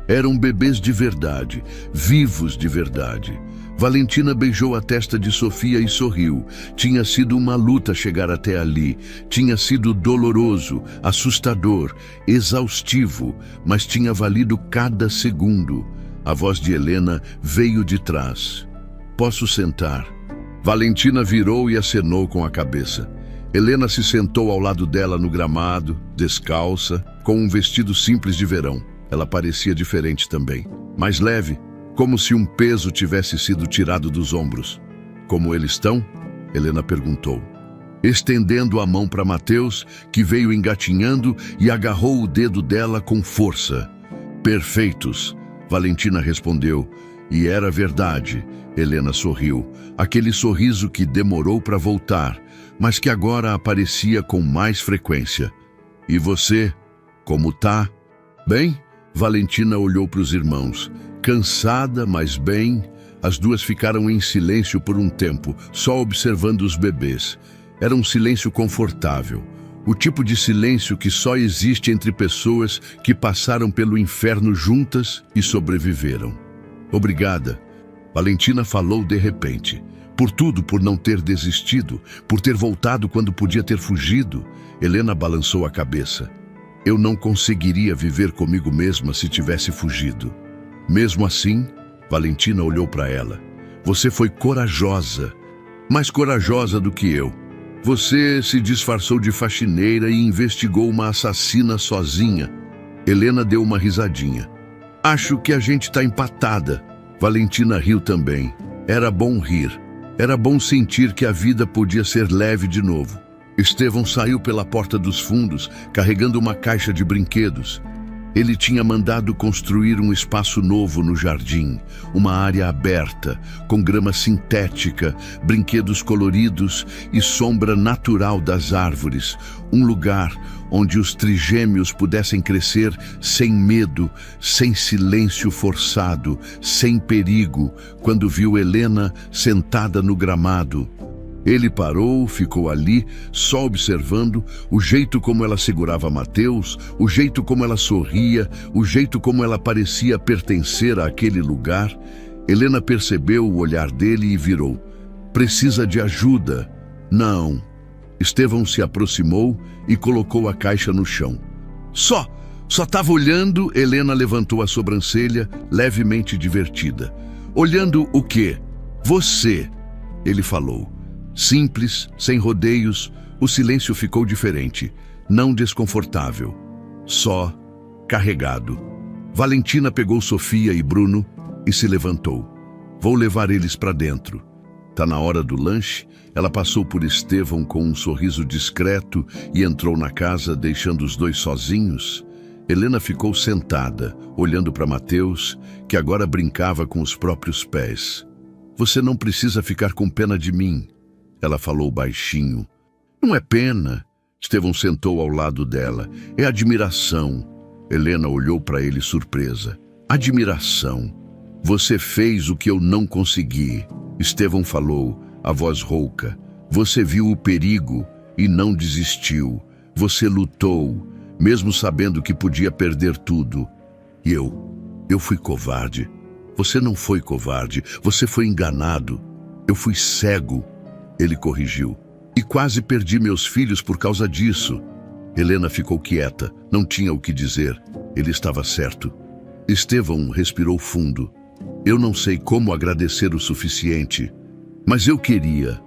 Eram bebês de verdade, vivos de verdade. Valentina beijou a testa de Sofia e sorriu. Tinha sido uma luta chegar até ali. Tinha sido doloroso, assustador, exaustivo, mas tinha valido cada segundo. A voz de Helena veio de trás. Posso sentar? Valentina virou e acenou com a cabeça. Helena se sentou ao lado dela no gramado, descalça, com um vestido simples de verão. Ela parecia diferente também, mais leve, como se um peso tivesse sido tirado dos ombros. Como eles estão? Helena perguntou, estendendo a mão para Mateus, que veio engatinhando e agarrou o dedo dela com força. Perfeitos, Valentina respondeu, e era verdade. Helena sorriu, aquele sorriso que demorou para voltar, mas que agora aparecia com mais frequência. E você, como tá? Bem? Valentina olhou para os irmãos. Cansada, mas bem, as duas ficaram em silêncio por um tempo, só observando os bebês. Era um silêncio confortável, o tipo de silêncio que só existe entre pessoas que passaram pelo inferno juntas e sobreviveram. Obrigada, Valentina falou de repente. Por tudo, por não ter desistido, por ter voltado quando podia ter fugido. Helena balançou a cabeça. Eu não conseguiria viver comigo mesma se tivesse fugido. Mesmo assim, Valentina olhou para ela. Você foi corajosa, mais corajosa do que eu. Você se disfarçou de faxineira e investigou uma assassina sozinha. Helena deu uma risadinha. Acho que a gente está empatada. Valentina riu também. Era bom rir. Era bom sentir que a vida podia ser leve de novo. Estevão saiu pela porta dos fundos, carregando uma caixa de brinquedos. Ele tinha mandado construir um espaço novo no jardim, uma área aberta, com grama sintética, brinquedos coloridos e sombra natural das árvores. Um lugar onde os trigêmeos pudessem crescer sem medo, sem silêncio forçado, sem perigo, quando viu Helena sentada no gramado. Ele parou, ficou ali, só observando o jeito como ela segurava Mateus, o jeito como ela sorria, o jeito como ela parecia pertencer àquele lugar. Helena percebeu o olhar dele e virou. Precisa de ajuda? Não. Estevão se aproximou e colocou a caixa no chão. Só estava olhando. Helena levantou a sobrancelha, levemente divertida. Olhando o quê? Você, ele falou. Simples, sem rodeios, o silêncio ficou diferente, não desconfortável. só, carregado. Valentina pegou Sofia e Bruno e se levantou. Vou levar eles para dentro. Tá na hora do lanche? Ela passou por Estevão com um sorriso discreto e entrou na casa, deixando os dois sozinhos. Helena ficou sentada, olhando para Mateus, que agora brincava com os próprios pés. Você não precisa ficar com pena de mim, ela falou baixinho. Não é pena. Estevão sentou ao lado dela. É admiração. Helena olhou para ele surpresa. Admiração. Você fez o que eu não consegui. Estevão falou, a voz rouca. Você viu o perigo e não desistiu. Você lutou, mesmo sabendo que podia perder tudo. E eu fui covarde. Você não foi covarde, você foi enganado. Eu fui cego. Ele corrigiu. E quase perdi meus filhos por causa disso. Helena ficou quieta, não tinha o que dizer. Ele estava certo. Estevão respirou fundo. Eu não sei como agradecer o suficiente, mas eu queria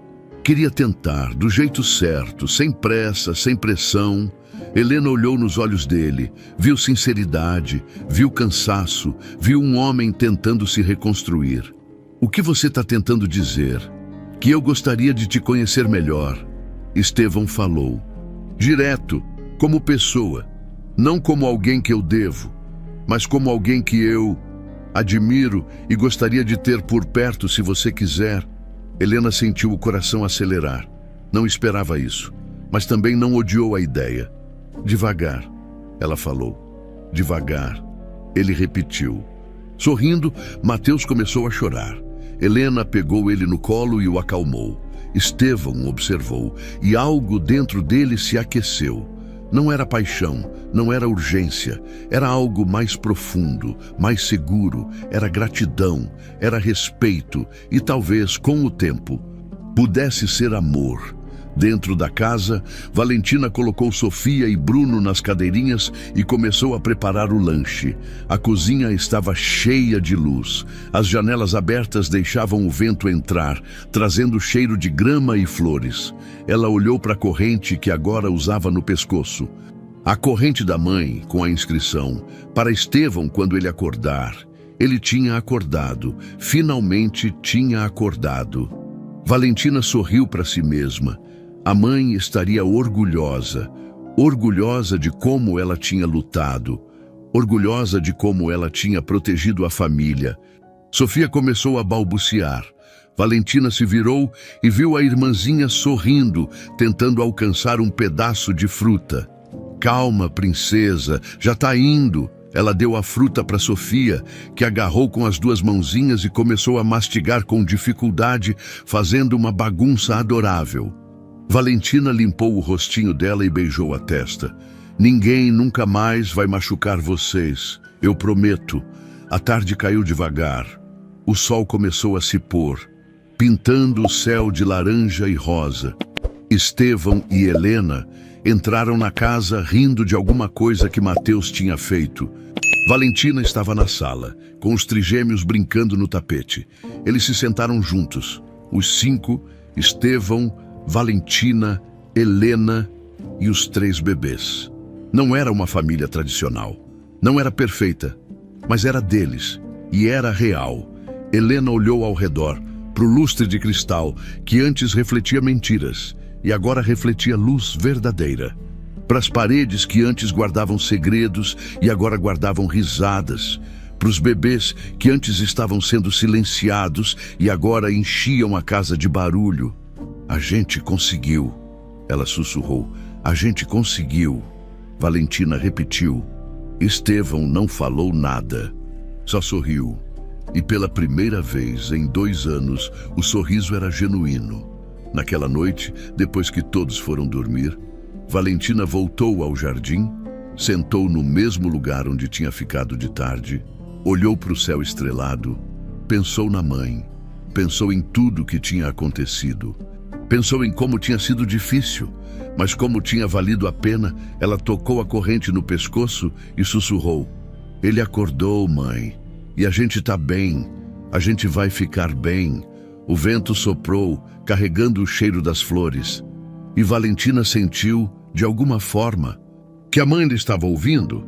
tentar, do jeito certo, sem pressa, sem pressão. Helena olhou nos olhos dele, viu sinceridade, viu cansaço, viu um homem tentando se reconstruir. O que você está tentando dizer? Que eu gostaria de te conhecer melhor. Estevão falou. Direto, como pessoa, não como alguém que eu devo, mas como alguém que eu admiro e gostaria de ter por perto se você quiser. Helena sentiu o coração acelerar. Não esperava isso, mas também não odiou a ideia. Devagar, ela falou. Devagar. Ele repetiu. Sorrindo, Mateus começou a chorar. Helena pegou ele no colo e o acalmou. Estevão observou, e algo dentro dele se aqueceu. Não era paixão, não era urgência, era algo mais profundo, mais seguro, era gratidão, era respeito e talvez, com o tempo, pudesse ser amor. Dentro da casa, Valentina colocou Sofia e Bruno nas cadeirinhas e começou a preparar o lanche. A cozinha estava cheia de luz. As janelas abertas deixavam o vento entrar, trazendo cheiro de grama e flores. Ela olhou para a corrente que agora usava no pescoço. A corrente da mãe, com a inscrição, para Estevão quando ele acordar. Ele tinha acordado, finalmente tinha acordado. Valentina sorriu para si mesma. A mãe estaria orgulhosa, orgulhosa de como ela tinha lutado, orgulhosa de como ela tinha protegido a família. Sofia começou a balbuciar. Valentina se virou e viu a irmãzinha sorrindo, tentando alcançar um pedaço de fruta. Calma, princesa, já está indo. Ela deu a fruta para Sofia, que agarrou com as duas mãozinhas e começou a mastigar com dificuldade, fazendo uma bagunça adorável. Valentina limpou o rostinho dela e beijou a testa. Ninguém nunca mais vai machucar vocês, eu prometo. A tarde caiu devagar. O sol começou a se pôr, pintando o céu de laranja e rosa. Estevão e Helena entraram na casa rindo de alguma coisa que Mateus tinha feito. Valentina estava na sala, com os trigêmeos brincando no tapete. Eles se sentaram juntos, os 5, Estevão, Valentina, Helena e os 3 bebês. Não era uma família tradicional. Não era perfeita, mas era deles e era real. Helena olhou ao redor, para o lustre de cristal que antes refletia mentiras e agora refletia luz verdadeira. Para as paredes que antes guardavam segredos e agora guardavam risadas. Para os bebês que antes estavam sendo silenciados e agora enchiam a casa de barulho. A gente conseguiu, ela sussurrou. A gente conseguiu. Valentina repetiu. Estevão não falou nada, só sorriu. E pela primeira vez em 2 anos, o sorriso era genuíno. Naquela noite, depois que todos foram dormir, Valentina voltou ao jardim, sentou no mesmo lugar onde tinha ficado de tarde, olhou para o céu estrelado, pensou na mãe, pensou em tudo que tinha acontecido. Pensou em como tinha sido difícil, mas como tinha valido a pena. Ela tocou a corrente no pescoço e sussurrou. Ele acordou, mãe, e a gente tá bem, a gente vai ficar bem. O vento soprou, carregando o cheiro das flores, e Valentina sentiu, de alguma forma, que Amanda estava ouvindo,